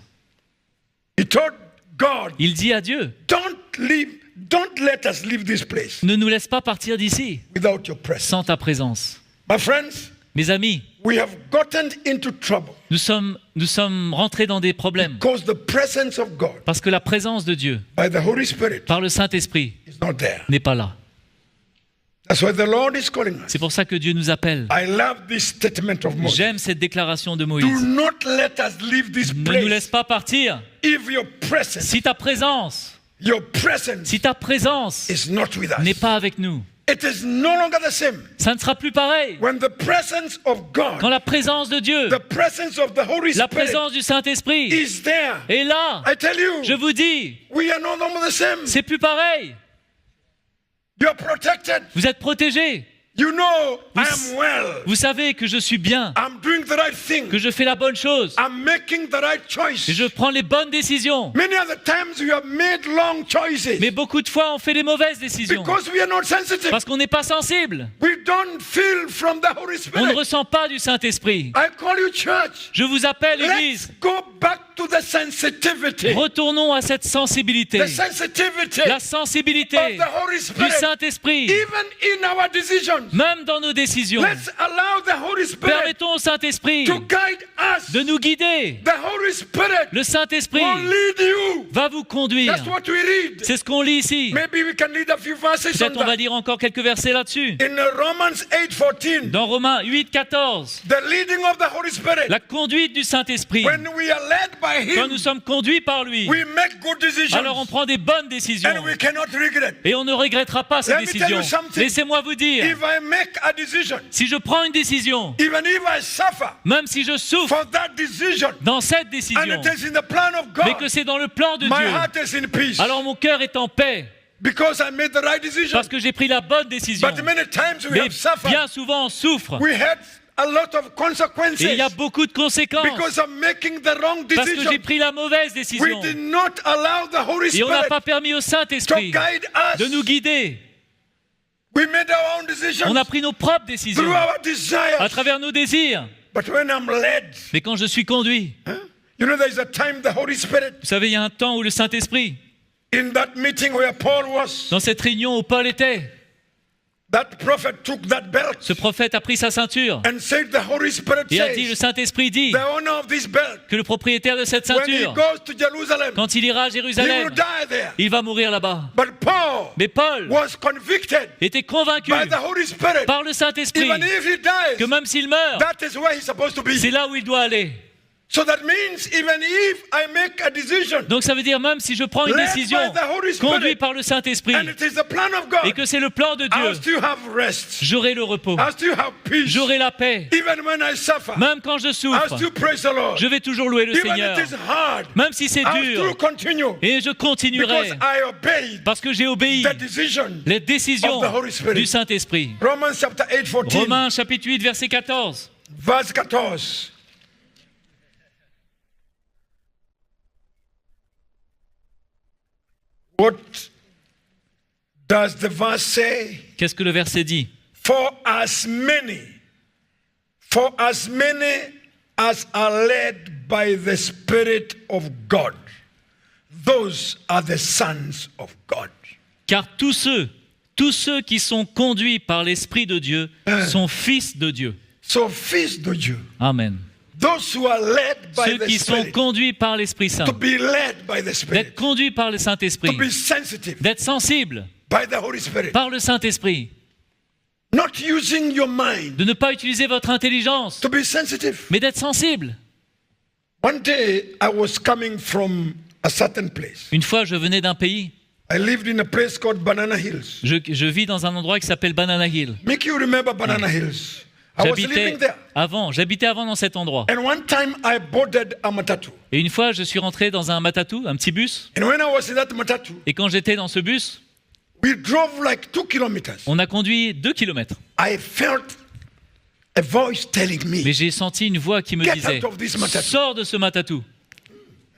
He told God, Il dit à Dieu, don't let us leave this place ne nous laisse pas partir d'ici without your presence. sans ta présence. My friends, Mes amis, we have gotten into trouble nous sommes rentrés dans des problèmes because the presence of God parce que la présence de Dieu by the Holy Spirit par le Saint-Esprit is not there. n'est pas là. That's why the Lord is calling us. C'est pour ça que Dieu nous appelle. I love this statement of Moses. J'aime cette déclaration de Do Moïse. not let us leave this Ne nous laisse place pas partir. if your presence, Si ta présence is not with n'est us. pas avec nous, It is no longer the same. ça ne sera plus pareil. When the presence of Quand God, la présence de Dieu, the presence of the Holy la Spirit présence du Saint-Esprit is there, est là, I tell you, je vous dis, we are no longer the same. c'est plus pareil. You're protected. Vous êtes protégés. You know I Vous- am well. Vous savez que je suis bien, I'm doing the right thing. que je fais la bonne chose, I'm making the right choice. et je prends les bonnes décisions. Many other times we have made wrong choices Mais beaucoup de fois, on fait les mauvaises décisions because we are not sensitive. parce qu'on n'est pas sensible. We don't feel from the Holy On ne Spirit. ressent pas du Saint-Esprit. I call you church. Je vous appelle, Let's Église, go back to the sensitivity. retournons à cette sensibilité. The sensitivity La of sensibilité the Holy du Spirit. Saint-Esprit, Even in our decisions. même dans nos décisions. Let's allow the Holy Spirit Permettons au Saint-Esprit to guide us. de nous guider. The Holy Spirit Le Saint-Esprit will lead you. va vous conduire. That's what we read. C'est ce qu'on lit ici. Maybe we can read a few verses on Peut-être on va that. lire encore quelques versets là-dessus. In Romans 8:14, Dans Romains 8, 14, the leading of the Holy Spirit. la conduite du Saint-Esprit. When we are led by Quand Him, nous sommes conduits par lui, we make good decisions alors on prend des bonnes décisions. and we cannot regret. Et on ne regrettera pas ces Let me tell you décisions. something. Laissez-moi vous dire, If I make a decision, si je prends une décision, even if I suffer même si je souffre for that decision, dans cette and décision, it is in the plan of mais God, que c'est dans le plan de my Dieu, heart is in peace alors mon cœur est en paix because I made the right decision. parce que j'ai pris la bonne décision. But many times we Mais have suffered. bien souvent on souffre We had a lot of consequences et il y a beaucoup de conséquences because of making the wrong parce que decision. j'ai pris la mauvaise We décision did not allow the Holy et on n'a Spirit pas permis au to Saint-Esprit guide de us. nous guider. We made our own decisions On a pris nos propres through décisions our à desires. travers nos désirs. But when I'm led, Mais quand je suis conduit, you know, there's a time the Holy Spirit, vous savez, il y a un temps où le Saint-Esprit, in that meeting where Paul was, dans cette réunion où Paul était, that prophet took that belt ce prophète a pris sa ceinture and said, the Holy Spirit et a dit, le says, Saint-Esprit dit the owner of this belt, que le propriétaire de cette when he ceinture, goes to Jerusalem, quand il ira à he will Jérusalem, die there. il va mourir là-bas. But Paul Mais Paul was convicted était convaincu by the Holy Spirit. par le Saint-Esprit Even if he dies, que même s'il meurt, that is where he's supposed to c'est be. là où il doit aller. So that means even if I make a decision Donc ça veut dire même si je prends une led décision by the Holy conduite Spirit par le Saint-Esprit and it is the plan of et God, que c'est le plan de I'll Dieu, still have rest. j'aurai le repos, I'll still have peace. j'aurai la paix. Even when I suffer, Même quand je I'll souffre, still praise the Lord. je vais toujours louer le Even Seigneur. it is hard, Même si c'est I'll still dur, continue et je continuerai because I obeyed parce que j'ai obéi the decision. les décisions of the Holy Spirit. du Saint-Esprit. Romans chapter 8, 14, Romains chapitre 8, verset 14. verse 14. What does the verse say? Qu'est-ce que le verset dit? For as many as are led by the Spirit of God, those are the sons of God. Car tous ceux qui sont conduits par l'Esprit de Dieu sont fils de Dieu. So fils de Dieu. Amen. Those who are led by Ceux the qui sont Spirit, conduits par l'Esprit Saint, to be led by the Spirit, d'être conduits par le Saint-Esprit, to be sensitive d'être sensibles by the Holy Spirit, par le Saint-Esprit, not using your mind, de ne pas utiliser votre intelligence, to be sensitive. mais d'être sensible. One day I was coming from a certain place. Une fois, je venais d'un pays. I lived in a place called Banana Hills. Je vis dans un endroit qui s'appelle Banana Hill. Make you remember Banana Hills. I was living there. J'habitais avant dans cet endroit. And one time I boarded a matatu. Et une fois, je suis rentré dans un matatu, un petit bus. And when I was in that matatu, Et quand j'étais dans ce bus, we drove like 2 kilometers. on a conduit 2 kilomètres. I felt a voice telling me, Mais j'ai senti une voix qui me Get disait, out of this matatu. sors de ce matatu.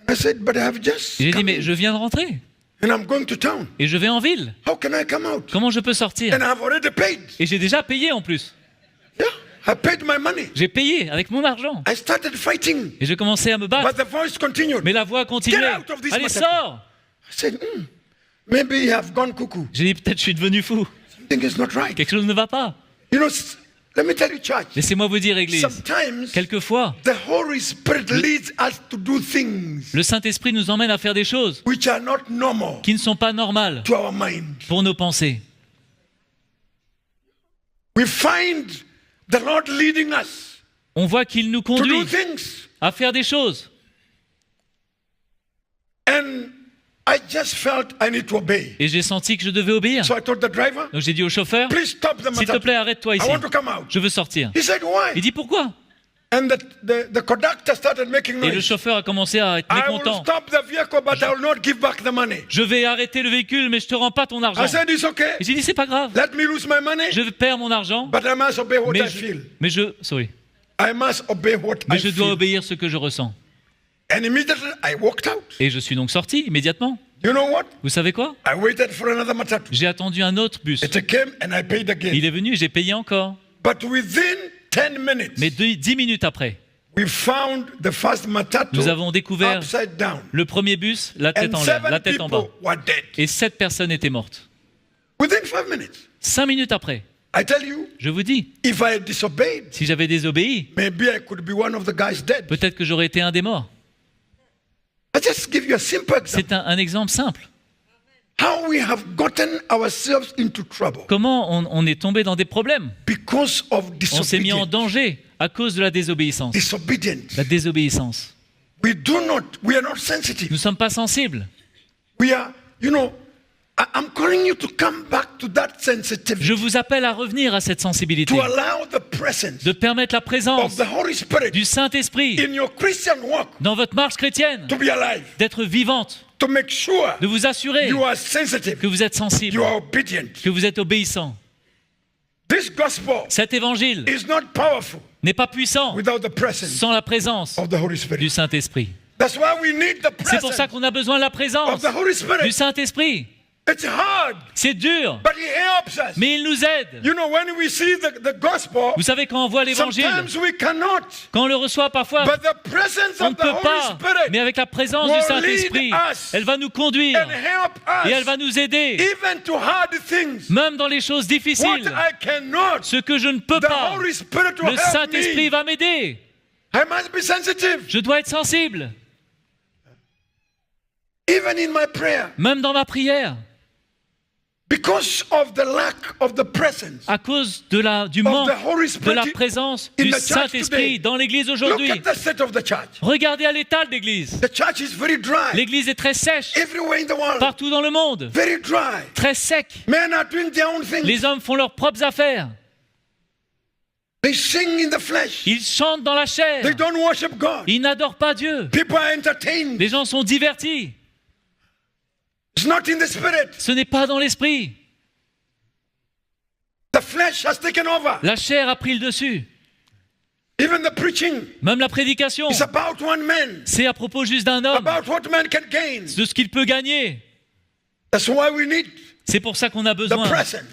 I said, but I have just Et j'ai dit, come mais in, je viens de rentrer. and I'm going to town. Et je vais en ville. How can I come out? Comment je peux sortir? And I've already paid. Et j'ai déjà payé en plus. Yeah, I paid my money. J'ai payé avec mon argent. I started fighting, Et j'ai commencé à me but battre. the voice continued. Mais la voix continuait. Get out of this Allez, matatu. sors! I said, maybe you have gone cuckoo. J'ai dit, peut-être je suis devenu fou. Something is not right. Quelque chose ne va pas. You know, let me tell you, church. Laissez-moi vous dire, Église, Sometimes quelquefois, the Holy Spirit leads us to do things le Saint-Esprit nous emmène à faire des choses which are not normal qui ne sont pas normales to our mind. pour nos pensées. We find the Lord leading us On voit qu'il nous to do conduit things, à faire des choses. and I just felt I need to obey. Et j'ai senti que je devais obéir. So I told the driver, Donc j'ai dit au chauffeur, please stop the s'il te matatu. plaît, arrête-toi I ici. want to come out. Je veux sortir. He said, why? Il dit, pourquoi? And the conductor started making Et le noise. chauffeur a commencé à être I will mécontent. stop the vehicle, but I will not give back the money. Je vais arrêter le véhicule, mais je te rends pas ton argent. I said, it's okay. Et j'ai dit, c'est pas grave. Let me lose my money, Je perds mon argent, but I must obey what mais I je, feel. mais I must obey what I je dois feel. obéir ce que je ressens. And immediately I walked out. Et je suis donc sorti immédiatement. You know what? Vous savez quoi? I waited for another matatu. J'ai attendu un autre bus. It came and I paid again. Il est venu et j'ai payé encore. But within 10 minutes, Mais 10 minutes après, we found the first matatu nous avons découvert upside down. le premier bus, la tête And en l'air, 7 la tête en bas. people were dead. Et 7 personnes étaient mortes. Within 5 minutes. 5 minutes après, I tell you, je vous dis, if I had disobeyed, si j'avais désobéi, maybe I could be one of the guys dead. peut-être que j'aurais été un des morts. I just give you a simple example. C'est un exemple simple. How we have gotten ourselves into trouble Comment on est tombé dans des problèmes? because of On s'est mis en disobedience. danger à cause de la désobéissance. Disobedience. La désobéissance. We are not sensitive. Nous ne sommes pas sensibles. We are, I'm calling you to come back to that sensitivity. Je vous appelle à revenir à cette sensibilité, To allow the presence de permettre la of présence the Holy Spirit du Saint-Esprit in your Christian walk dans votre marche chrétienne, to be alive, d'être vivante, to make sure de vous assurer you are sensitive, que vous êtes sensible, you are obedient. que vous êtes obéissant. This gospel Cet évangile is not powerful n'est pas puissant without the presence sans la présence of the Holy du Spirit. Saint-Esprit. That's why we need the C'est pour ça presence qu'on a besoin de la of présence the Holy du Spirit. Saint-Esprit. It's hard, C'est dur, but He helps us. mais il nous aide. You know, when we see the gospel, Vous savez, quand on voit l'évangile, sometimes we cannot. quand on le reçoit parfois, But the presence on ne of the peut Holy pas. Spirit Mais avec la présence will du Saint-Esprit, lead us elle va nous conduire and help et us elle va nous aider, even to hard things. même dans les choses What difficiles. I cannot, Ce que je ne peux the pas, Holy Spirit will le help Saint-Esprit me. va m'aider. I must be sensitive. Je dois être sensible, Even in my prayer, même dans ma prière, because of the lack of the presence à cause du of manque the Holy de la Spirit. présence in du the church Saint-Esprit today. dans l'Église Look aujourd'hui. at the state of the church. Regardez à l'état de l'Église. The church is very dry. L'Église est très sèche, Everywhere in the world, partout dans le monde, very dry. très sec. Men are doing their own thing. Les hommes font leurs propres affaires. They sing in the flesh. Ils chantent dans la chair. They don't worship God. Ils n'adorent pas Dieu. People are entertained. Les gens sont divertis. It's not in the spirit. Ce n'est pas dans l'esprit. The flesh has taken over. La chair a pris le dessus. Even the preaching Même la prédication, is about one man, c'est à propos juste d'un homme, about what man can gain. de ce qu'il peut gagner. That's why we need C'est pour ça qu'on a besoin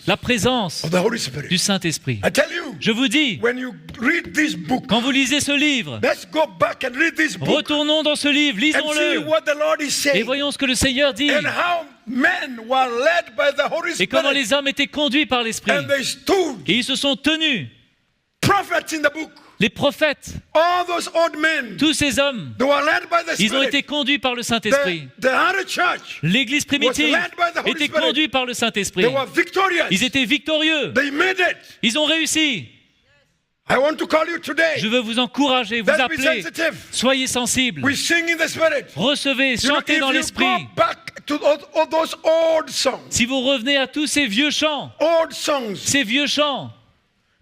la présence of the Holy Spirit. du Saint-Esprit. I tell you, Je vous dis, when you read this book, quand vous lisez ce livre, let's go back and read this book retournons dans ce livre, and see lisons-le what the Lord is et saying voyons ce que le Seigneur dit and how men were led by the Holy et comment Spirit les hommes étaient conduits par l'Esprit. and they stood. Et ils se sont tenus. Prophets in the book, Les prophètes, all those old men, tous ces hommes, they were led by the ils ont été Spirit. conduits par le Saint-Esprit. The early church, L'Église primitive was led by the Holy était Spirit. conduite par le Saint-Esprit. they were victorious. Ils étaient victorieux. They made it. Ils ont réussi. I want to call you today. Je veux vous encourager, vous Let's be appeler. sensitive. Soyez sensibles. We sing in the Spirit. Recevez, You know, chantez dans if you l'Esprit. go back to all those old songs, Si vous revenez à tous ces vieux chants, ces vieux chants,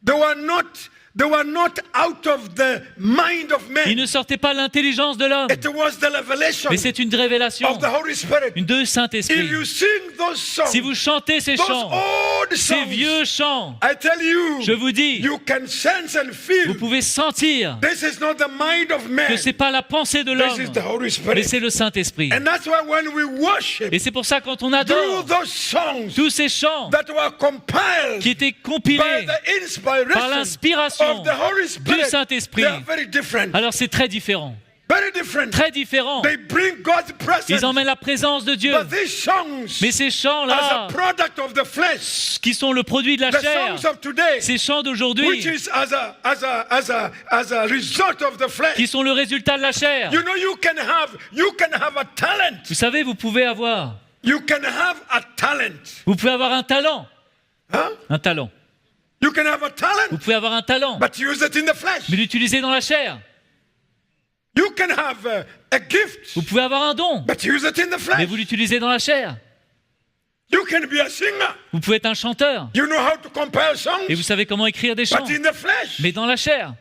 they were not out of the mind of ils men. ne sortaient pas l'intelligence de l'homme, It was the revelation mais c'est une révélation of the Holy Spirit. de If Saint-Esprit. you sing those songs, Si vous chantez ces those chants, old ces songs, vieux chants, I tell you, je vous dis, you can sense and vous feel pouvez sentir this is not the mind of que man. c'est pas la pensée de This is l'homme, the Holy mais Spirit. c'est le Saint-Esprit. And that's why when we worship Et c'est pour ça quand on through adore those songs tous ces chants that were compiled qui étaient by compilés the par inspiration l'inspiration of the Holy Spirit, du Saint-Esprit, they are very different. alors c'est très différent. Very different. Très différent. They bring God's presence. Ils emmènent la présence de Dieu. But these songs, Mais ces as chants-là, a product of the flesh, qui sont le produit de la the chair, songs of today, ces chants which d'aujourd'hui, is as a result of the flesh. qui sont le résultat de la chair. You know, you can have a talent. Vous savez, vous pouvez avoir un talent. Huh? Un talent. You can have a Vous talent, pouvez avoir un talent, but use it in the flesh. mais l'utiliser dans la chair. You can have a gift, Vous pouvez avoir un don, but use it in the mais flesh. vous l'utilisez dans la chair. You can be a singer. Vous pouvez être un chanteur, You know how to compile songs, et vous savez comment écrire des chants, but in the flesh. mais dans la chair.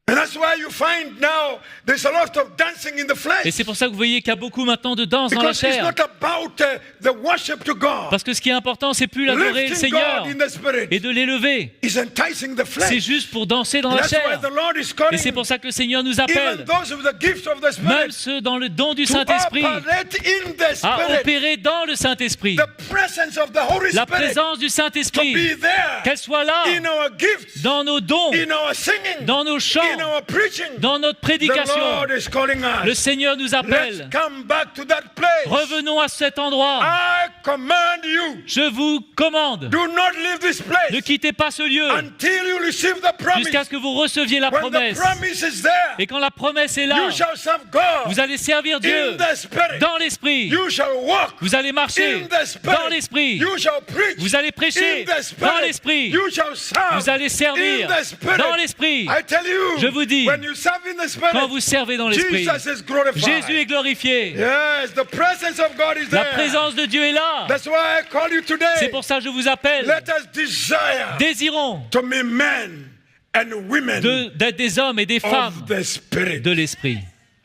And that's why you find now there's a lot of dancing in the flesh. Et c'est pour ça que vous voyez qu'il y a beaucoup maintenant de danse dans la Because it's chair. not about the worship to God. Parce que ce qui est important, c'est plus d'adorer le Lifting Seigneur God in the spirit et de l'élever. is enticing the C'est flesh. juste pour danser dans And la that's why chair. the Lord is Et calling c'est pour ça que le Seigneur nous even appelle, those with the gifts of the même Spirit ceux dans le don du to Saint-Esprit, operate in the à Spirit. opérer dans le Saint-Esprit. The presence of the Holy La Spirit présence du to Saint-Esprit, be there qu'elle soit là, in our gifts, dans nos dons, in our singing, dans nos chants, in our preaching. dans notre The prédication. Lord is calling Le us. Seigneur nous Let's appelle. come back to that place. Revenons à cet endroit. I command you, Je vous commande, do not leave this ne place quittez pas ce lieu until you receive the promise. jusqu'à ce que vous receviez la When the promesse. promise is there, Et quand la promesse est là, you shall serve God vous allez servir Dieu in the Spirit. dans l'Esprit. You shall walk Vous allez marcher in the Spirit. dans l'Esprit. You shall preach Vous allez prêcher in the Spirit. dans l'Esprit. You shall serve Vous allez servir in the Spirit. dans l'Esprit. I tell you, Je vous dis, when you serve in the Spirit, Quand vous servez dans l'Esprit, Jesus is glorified. Jésus est glorifié. Yes, the presence of God is La there. présence de Dieu est là. That's why I call you today. C'est pour ça que je vous appelle. Let us desire Désirons to be men and women d'être des hommes et des femmes of the Spirit. de l'Esprit.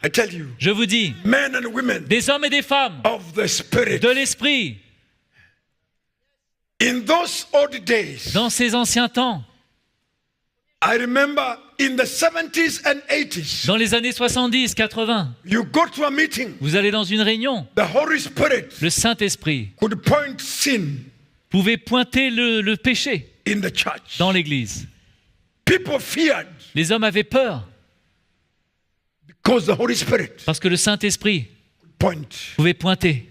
I tell you, Je vous dis, men and women des hommes et des femmes of the Spirit. de l'Esprit. In those old days, Dans ces anciens temps, I remember in the 70s and 80s, dans les années 70, 80, you go to a meeting, vous allez dans une réunion, the Holy Spirit le Saint-Esprit could point sin pouvait pointer le péché in the church. dans l'Église. People feared Les hommes avaient peur because the Holy Spirit parce que le Saint-Esprit point. pouvait pointer.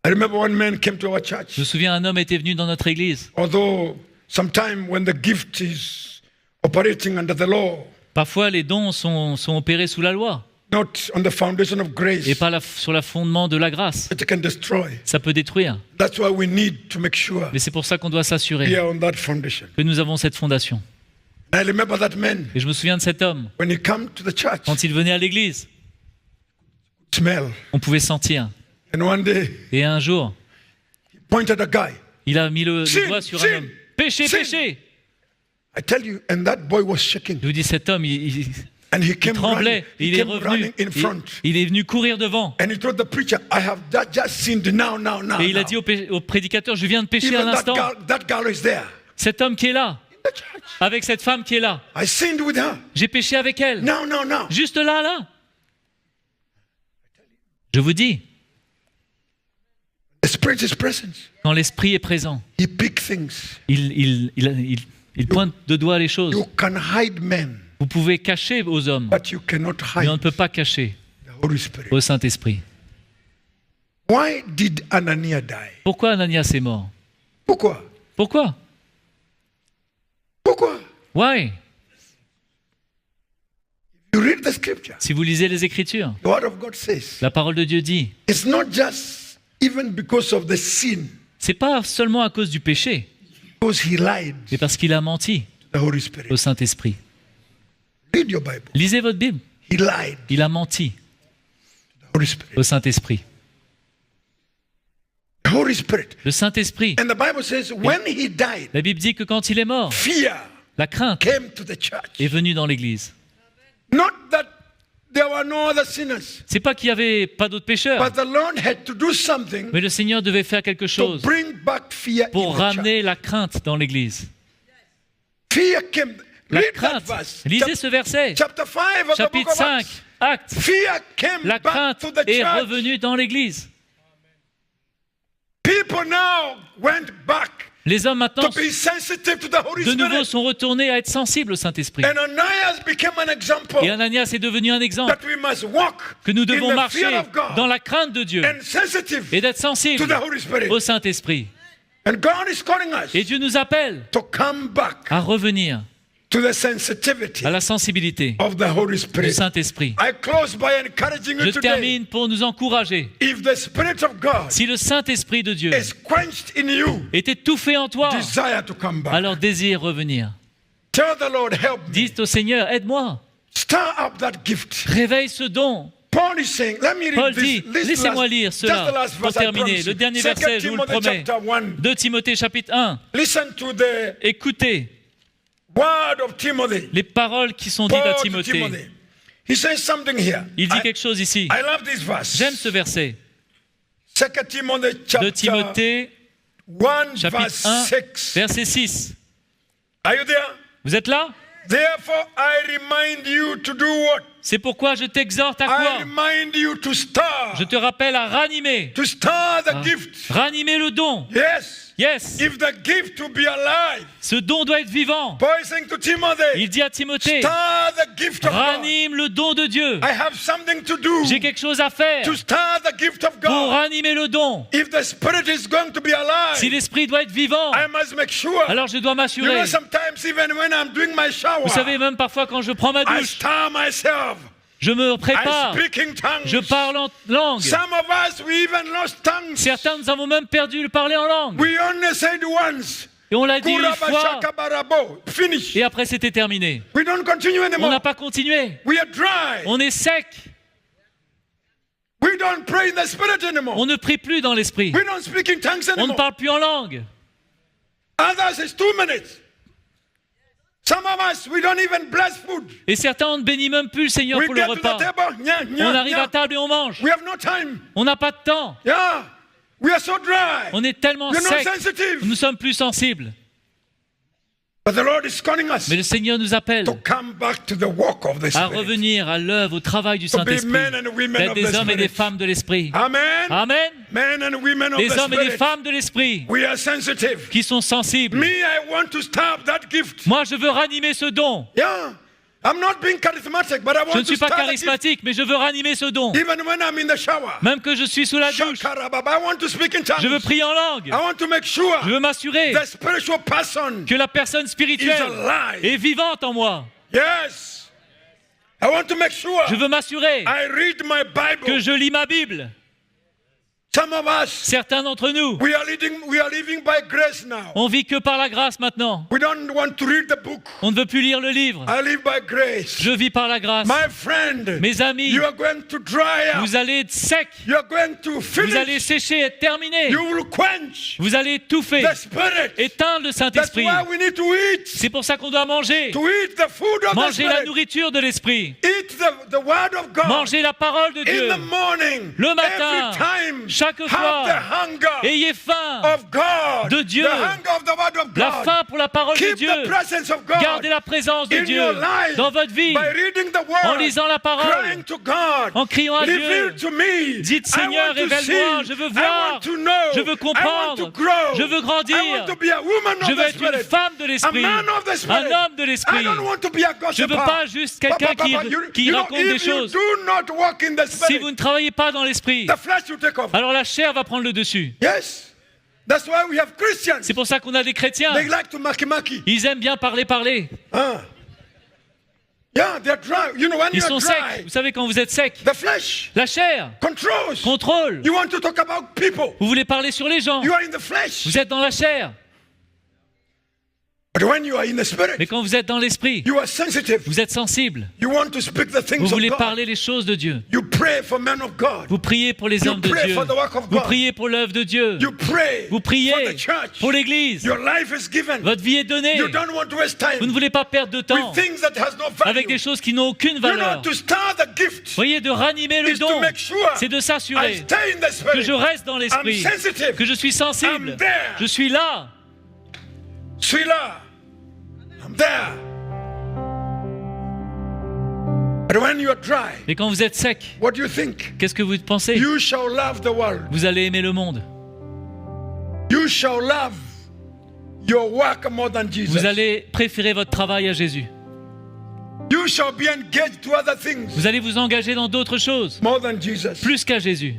I remember one man came to our church. Je me souviens, un homme était venu dans notre Église. Although sometime when the gift is operating under the law, Parfois, les dons sont opérés sous la loi not on the foundation of grace, et pas sur le fondement de la grâce. it can destroy. Ça peut détruire. That's why we need to make sure Mais c'est pour ça qu'on doit we s'assurer are on that foundation. que nous avons cette fondation. I remember that man, Et je me souviens de cet homme. when he came to the church, Quand il venait à l'église, smell. on pouvait sentir. And one day, Et un jour, he pointed at a guy. il a mis le Sin, doigt sur sin, un homme. Péché, sin. péché. I tell you, and that boy was shaking. Je vous dis, cet homme, il And he came tremblait. running, he Il est came running revenu. in front. Il est venu courir devant. And he told the preacher, I have just sinned now. Et il a dit au prédicateur, je viens de pécher à Even l'instant. that girl is there Cet homme qui est là, in the church. avec cette femme qui est là, I sinned with her. j'ai péché avec elle. No. Juste là. Je vous dis, The Spirit is present. quand l'Esprit est présent, He picks things. il pointe de doigt les choses. You can hide men, Vous pouvez cacher aux hommes, but you cannot mais on ne hide peut pas cacher the Holy Spirit. au Saint-Esprit. Why did Ananias die? Pourquoi Ananias est mort? Pourquoi? Pourquoi? Pourquoi? Why? You read the scripture. Si vous lisez les Écritures, The word of God says, la parole de Dieu dit, it's not just even because of the sin, c'est pas seulement à cause du péché, because he lied mais parce qu'il a menti to the Holy Spirit. au Saint-Esprit. Read your Bible. Lisez votre Bible. He lied Il a menti to the Holy Spirit. au Saint-Esprit. The Holy Spirit. Le Saint-Esprit, And the Bible says, when he died, la Bible dit que quand il est mort, fear la crainte came to the church. est venue dans l'Église. Not that there were no other sinners, C'est pas qu'il y avait pas d'autres pécheurs, but the Lord had to do something mais le Seigneur devait faire quelque to chose bring back fear pour in the church. ramener la crainte dans l'Église. Fear came. La Read that crainte. verse. Lisez ce verset. Chapter 5 of the book Chapitre of 5, Acts. Actes. Fear came La back crainte to the est church. revenue dans l'Église. People now went back Les hommes maintenant, to be sensitive to the Holy de nouveau, Spirit. sont retournés à être sensibles au Saint-Esprit. And Ananias became an example Et Ananias est devenu un exemple that we must walk que nous in devons the marcher fear of God dans la crainte de Dieu and sensitive et d'être to sensibles the Holy Spirit. au Saint-Esprit. And God is calling us Et Dieu nous appelle to come back à revenir to the sensitivity à la sensibilité of the Holy du Spirit. Saint-Esprit. I close by encouraging Je you today. termine pour nous encourager. If the Spirit of God Si le Saint-Esprit de Dieu is quenched in you, est étouffé en toi, desire to come back. alors désire revenir. Tell the Lord, help me. Dites au Seigneur, aide-moi, Stir up that gift. réveille ce don. Paul is saying, let me read Paul this, dit, this laissez-moi last- lire just the cela last pour verse, I terminer. promise Le you. dernier 2 verset, je vous le Timothy promets. chapter 1. 2 Timothée chapitre 1. Listen to the Écoutez word of Timothy. les paroles qui sont dites Paul à to Timothée. Timothy. He says something here. Il dit I, quelque chose ici. I love this verse. J'aime ce verset. 2 Timothy 2 chapter Timothée 1 chapitre verse 1, 6. verset 6. Are you there? Vous êtes là? Therefore, I remind you to do what? C'est pourquoi je t'exhorte à I quoi? remind you to stir. Je te rappelle à ranimer. To stir the gift. Ranimer le don. Yes. Yes. If the gift to be alive. Ce don doit être vivant. Paul is saying to Timothy, Il dit à Timothée, stir the gift of God. ranime le don de Dieu. I have something to do J'ai quelque chose à faire to stir the gift of pour God. ranimer le don. If the Spirit is going to be Si alive, l'esprit doit être vivant, I must make sure. alors je dois You m'assurer. know, sometimes even when I'm doing my shower, Vous savez, même parfois quand je prends ma I douche, stir myself. je me I prépare, speak in tongues. je parle en langue. Some of us, we even lost tongues. Certains, nous avons même perdu le parler en langue. We only said once. Et on l'a dit une fois, Kurabashakabarabo. Finish. et après c'était terminé. We don't continue On n'a anymore. pas continué. We are dry. On est sec. We don't pray in the Spirit anymore. On ne prie plus dans l'esprit. We don't speak in tongues On ne anymore. parle plus en langue. Others is 2 minutes. Some of us, we don't even bless food. Et certains, on ne bénit même plus le Seigneur We pour le get to the repas. table. Nya, nya, On arrive nya. à table et on mange. We have no time. On n'a pas de temps. Yeah. We are so dry. On est tellement We're not sec. sensitive. Nous sommes plus sensibles. But the Lord is calling us Mais le Seigneur nous appelle to come back to the walk of the à Spirit. revenir à l'œuvre, au travail du To be Saint-Esprit. men and women D'être of des the hommes et des Spirit. femmes de l'Esprit. Amen. Amen. Men and women of Des the hommes et des Spirit. femmes de l'Esprit We are sensitive. qui sont sensibles. Me, I want to stop that gift. Moi, je veux ranimer ce don. Yeah. I'm not being charismatic, but I Je want ne to suis pas start the gift. charismatique, mais je veux ranimer ce don. Even when I'm in the shower. Même que je suis sous la douche, Shakarababa. I want to speak in tongues. je veux prier en langue. I want to make sure Je veux m'assurer the spiritual person que la personne is spirituelle alive. est vivante en moi. Yes. I want to make sure Je veux m'assurer I read my Bible. que je lis ma Bible. Some of us, Certains d'entre nous, we are living by grace now. on vit que par la grâce maintenant. We don't want to read the book. On ne veut plus lire le livre. I live by grace. Je vis par la grâce. My friend, Mes amis, you are going to dry up. vous allez être sec. You are going to Vous allez finish. sécher et terminer. You will quench Vous allez étouffer, the Spirit. éteindre le That's Saint-Esprit. why we need to eat. C'est pour ça qu'on doit manger. To eat the food of the Manger la Spirit. nourriture de l'Esprit. Eat the word of God. Mangez la parole de Dieu. In the morning, Le matin, every time, chaque have fois, the hunger ayez faim of God, de Dieu. the hunger of the word of La God. faim pour la parole de Keep Dieu. the presence of God Gardez la présence de in Dieu your life dans votre vie by reading the en word, lisant la parole, crying to God, en criant à reveal Dieu. to me. Dites, I Seigneur, want to révèle-moi, see. je veux I voir, want to know. je veux I want to comprendre, grow. je veux grandir, I want to be a woman je of veux the être une Spirit. femme de A l'esprit, man of the Spirit. un homme de I l'esprit. don't want to be a Je ne veux gossiper. pas juste quelqu'un qui raconte des if you choses. do not walk in the Si Spirit, vous ne travaillez pas dans l'esprit, the flesh will take off. alors la chair va prendre le dessus. Yes. That's why we have Christians. C'est pour ça qu'on a des chrétiens. They like to maki. Ils aiment bien parler. Yeah, they're dry. You know, when Ils you're sont dry, secs. Vous savez, quand vous êtes sec, the flesh la chair controls. contrôle. You want to talk about people. Vous voulez parler sur les gens. You are in the flesh. Vous êtes dans la chair. But when you are in the Spirit, Mais quand vous êtes dans l'esprit, you are sensitive. vous êtes sensible. You want to speak the Vous things of voulez God. parler les choses de Dieu. You pray for men of God. Vous priez pour les You hommes de pray Dieu. for the work of Vous God. priez pour l'œuvre de Dieu. You pray Vous priez for the church. pour l'Église. Your life is given. Votre vie est donnée. You don't want to waste Vous ne time voulez pas perdre de temps with things that has no avec value. des choses qui n'ont aucune You know, valeur. to start the gift Voyez, de ranimer le is to don, make sure c'est de I s'assurer stay in the que Spirit. je reste dans l'esprit, I'm sensitive. que je suis sensible. I'm there. Je suis là. Sheila, I'm there. But when you are dry, Mais quand vous êtes sec, what do you think? qu'est-ce que vous pensez? You shall love the world. Vous allez aimer le monde. You shall love your work more than Jesus. Vous allez préférer votre travail à Jésus. You shall be engaged to other things Vous allez vous engager dans d'autres choses, more than Jesus. plus qu'à Jésus.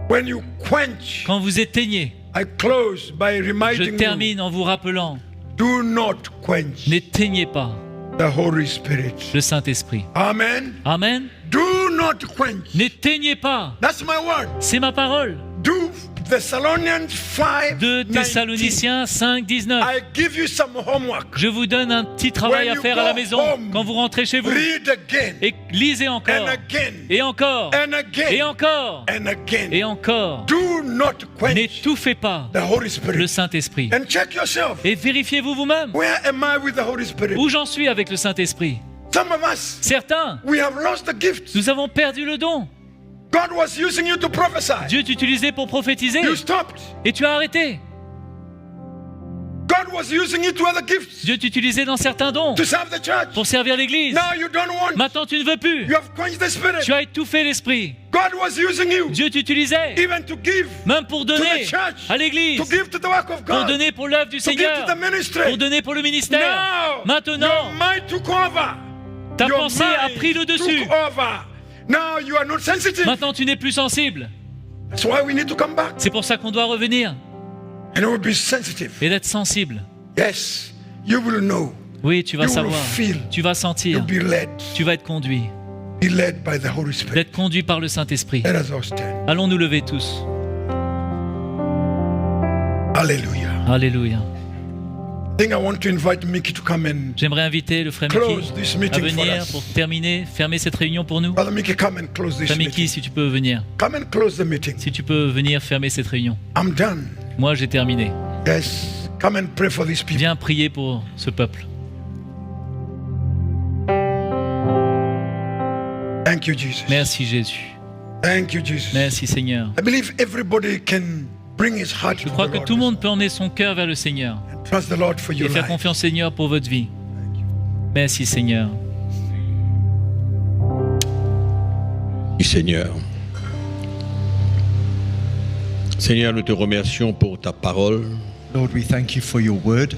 When you quench, Quand vous éteignez, I close by je reminding you, termine en vous rappelant, do not quench n'éteignez pas the Holy Spirit. le Saint-Esprit. Amen. Amen. Do not quench. N'éteignez pas. That's my word. C'est ma parole. Do Thessalonians 5, 2 Thessaloniciens 5, 19. I give you some homework. Je vous donne un petit travail When à you faire à la go maison home, quand vous rentrez chez vous. Read again Et lisez encore. and again Et encore. and again Et encore. and again. Et encore. Do not quench N'étouffez pas the Holy le Spirit. Saint-Esprit. And check yourself. Et vérifiez-vous vous-même. Where am I with the Holy Spirit? Où j'en suis avec le Saint-Esprit? Some of us, Certains, we have lost the gift. nous avons perdu le don. God was using you to prophesy. Dieu t'utilisait pour prophétiser You stopped. et tu as arrêté. God was using you to other gifts Dieu t'utilisait dans certains dons to serve the church. pour servir l'Église. Now you don't want. Maintenant tu ne veux plus. You have quenched the Spirit. Tu as étouffé l'Esprit. God was using you Dieu t'utilisait even to give, même pour donner the church, à l'Église, to give to the work of pour God, donner pour l'œuvre du to give Seigneur, to the ministry. pour donner pour le ministère. Now, Maintenant, your mind took over. ta Your pensée a mind pris le dessus. took over. Now you are not sensitive. Maintenant tu n'es plus sensible. That's why we need to come back C'est pour ça qu'on doit revenir and we'll be sensitive. et d'être sensible. Yes, you will know. Oui, tu vas You will savoir, feel. tu vas sentir, You'll be led. tu vas être conduit, Be led by the Holy Spirit. d'être conduit par le Saint-Esprit. Let us all stand. Allons nous lever tous. Hallelujah. Alléluia. I think I want to invite Mickey to come and J'aimerais inviter le frère Mickey close this à meeting for venir us. pour terminer, fermer cette réunion pour nous. Brother Mickey, come and close this Frère Mickey, meeting. si tu peux venir. Come and close the meeting. Si tu peux venir fermer cette réunion. I'm done. Moi, j'ai terminé. Yes. Come and pray for these people. Viens prier pour ce peuple. Thank you, Jesus. Merci Jésus. Thank you, Jesus. Merci Seigneur. I believe everybody can bring his heart Je to crois the que Lord tout le monde peut emmener son cœur vers le Seigneur and trust the Lord for et your faire life. confiance au Seigneur pour votre vie. Merci Seigneur. Oui, Seigneur. Seigneur, nous te remercions pour ta parole. Lord, we thank you for your word.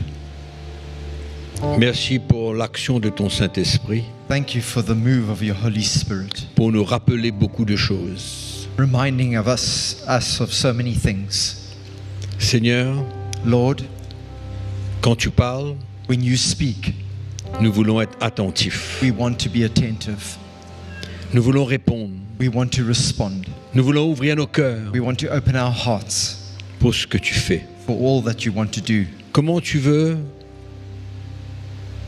Merci pour l'action de ton Saint-Esprit, Thank you for the move of your Holy Spirit, pour nous rappeler beaucoup de choses. reminding of us of so many things. Seigneur, Lord, quand tu parles, when you speak, nous voulons être attentifs. we want to be attentive. Nous voulons répondre. We want to respond. Nous voulons ouvrir nos cœurs We want to open our hearts pour ce que tu fais. for all that you want to do. Comment tu veux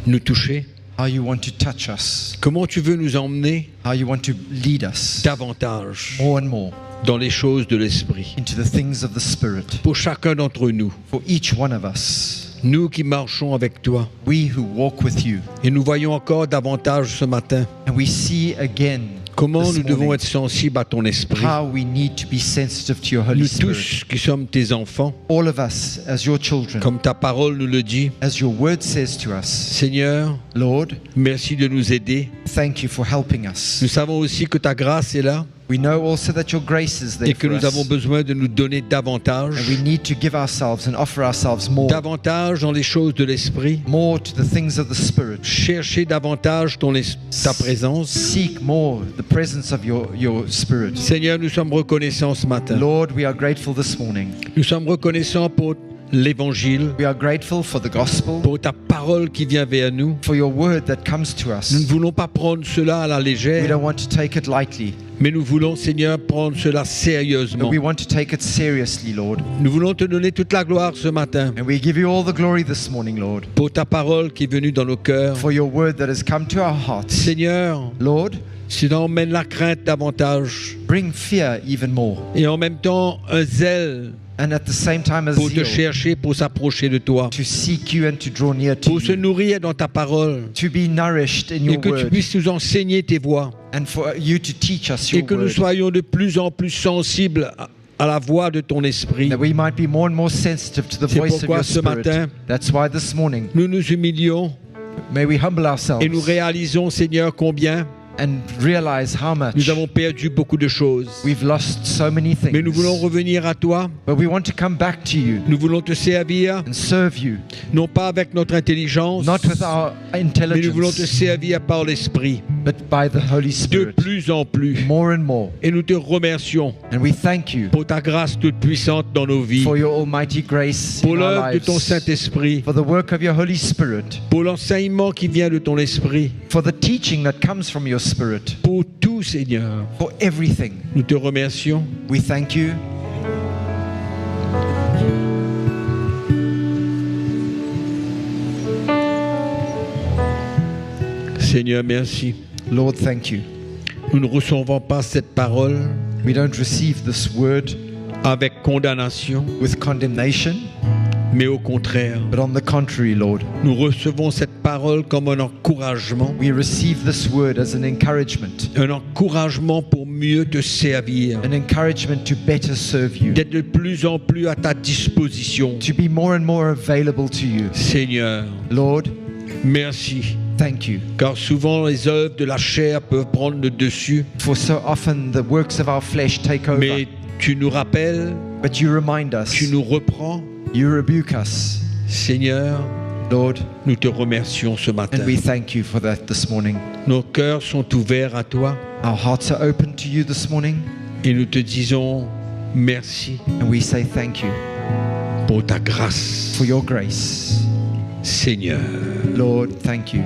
nous toucher? How you want to touch us. Comment tu veux nous emmener How you want to lead us davantage more and more dans les choses de l'Esprit? into the things of the Spirit. Pour chacun d'entre nous, For each one of us, nous qui marchons avec toi. we who walk with you. Et nous voyons encore davantage ce matin And we see again comment this nous devons morning être sensibles à ton esprit. how we need to be sensitive to your Holy Nous Spirit. tous qui sommes tes enfants, All of us as your children, comme ta parole nous le dit. as your word says to us. Seigneur, Lord, merci de nous aider. thank you for helping us. Nous savons aussi que ta grâce est là We know also that your grace is there et que for nous avons us. besoin de nous donner davantage, And we need to give ourselves and offer ourselves more, davantage dans les choses de l'esprit, more to the things of the Spirit. chercher davantage ta présence. Seek more the presence of your Spirit. Seigneur, nous sommes reconnaissants ce matin. Lord, we are grateful this morning. Nous sommes reconnaissants pour l'évangile, We are grateful for the gospel, pour ta parole qui vient vers nous. for your word that comes to us. Nous ne voulons pas prendre cela à la We légère, don't want to take it lightly, mais nous voulons, Seigneur, prendre cela but sérieusement. we want to take it seriously, Lord. Nous voulons te donner toute la gloire ce matin And we give you all the glory this morning, Lord, pour ta parole qui est venue dans nos cœurs. for your word that has come to our hearts. Seigneur, Lord, si tu emmènes la crainte davantage bring fear even more, et en même temps un zèle and at the same time a pour te zeal chercher, pour s'approcher de toi, to seek you and to draw near to pour se you, nourrir dans ta parole to be nourished in et your que tu word, puisses nous enseigner tes voies and for you to teach us et your que nous word, soyons de plus en plus sensibles à la voix de ton esprit. that we might be more and more sensitive to the C'est voice of pourquoi your ce Spirit. matin, That's why this morning, nous nous humilions may we humble ourselves et nous réalisons, Seigneur, combien and realize how much nous avons perdu beaucoup de choses. we've lost so many things. Mais nous voulons revenir à toi, But we want to come back to you nous voulons te servir, and serve you, non pas avec notre intelligence, not with our mais nous voulons te intelligence, servir par l'Esprit, but by the Holy de Spirit, plus en plus. more and more. Et nous te remercions And we thank you pour ta grâce toute puissante dans nos vies, for your almighty grace pour in our l'œuvre de ton lives, Saint-Esprit, for the work of your Holy Spirit, pour l'enseignement qui vient de ton Esprit, for the teaching that comes from your Spirit, pour tout, Seigneur. for everything. Nous te remercions. We thank you. Seigneur, merci. Lord, thank you. Nous ne recevons pas cette parole We don't receive this word avec condamnation, with condemnation, mais au contraire, but on the contrary, Lord, nous recevons cette parole comme un encouragement this word as an encouragement pour mieux te servir, to better serve you, d'être de plus en plus à ta disposition. to be more and more available to you. Seigneur, Lord, merci, thank you. car souvent les œuvres de la chair peuvent prendre le dessus, For so often the works of our flesh take over, mais tu nous rappelles, but you remind us, tu nous reprends. you rebuke us. Seigneur, Lord, nous te remercions ce matin. and we thank you for that this morning. Nos cœurs sont ouverts à toi Our hearts are open to you this morning, et nous te disons merci and we say thank you pour ta grâce. for your grace. Seigneur. Lord, thank you.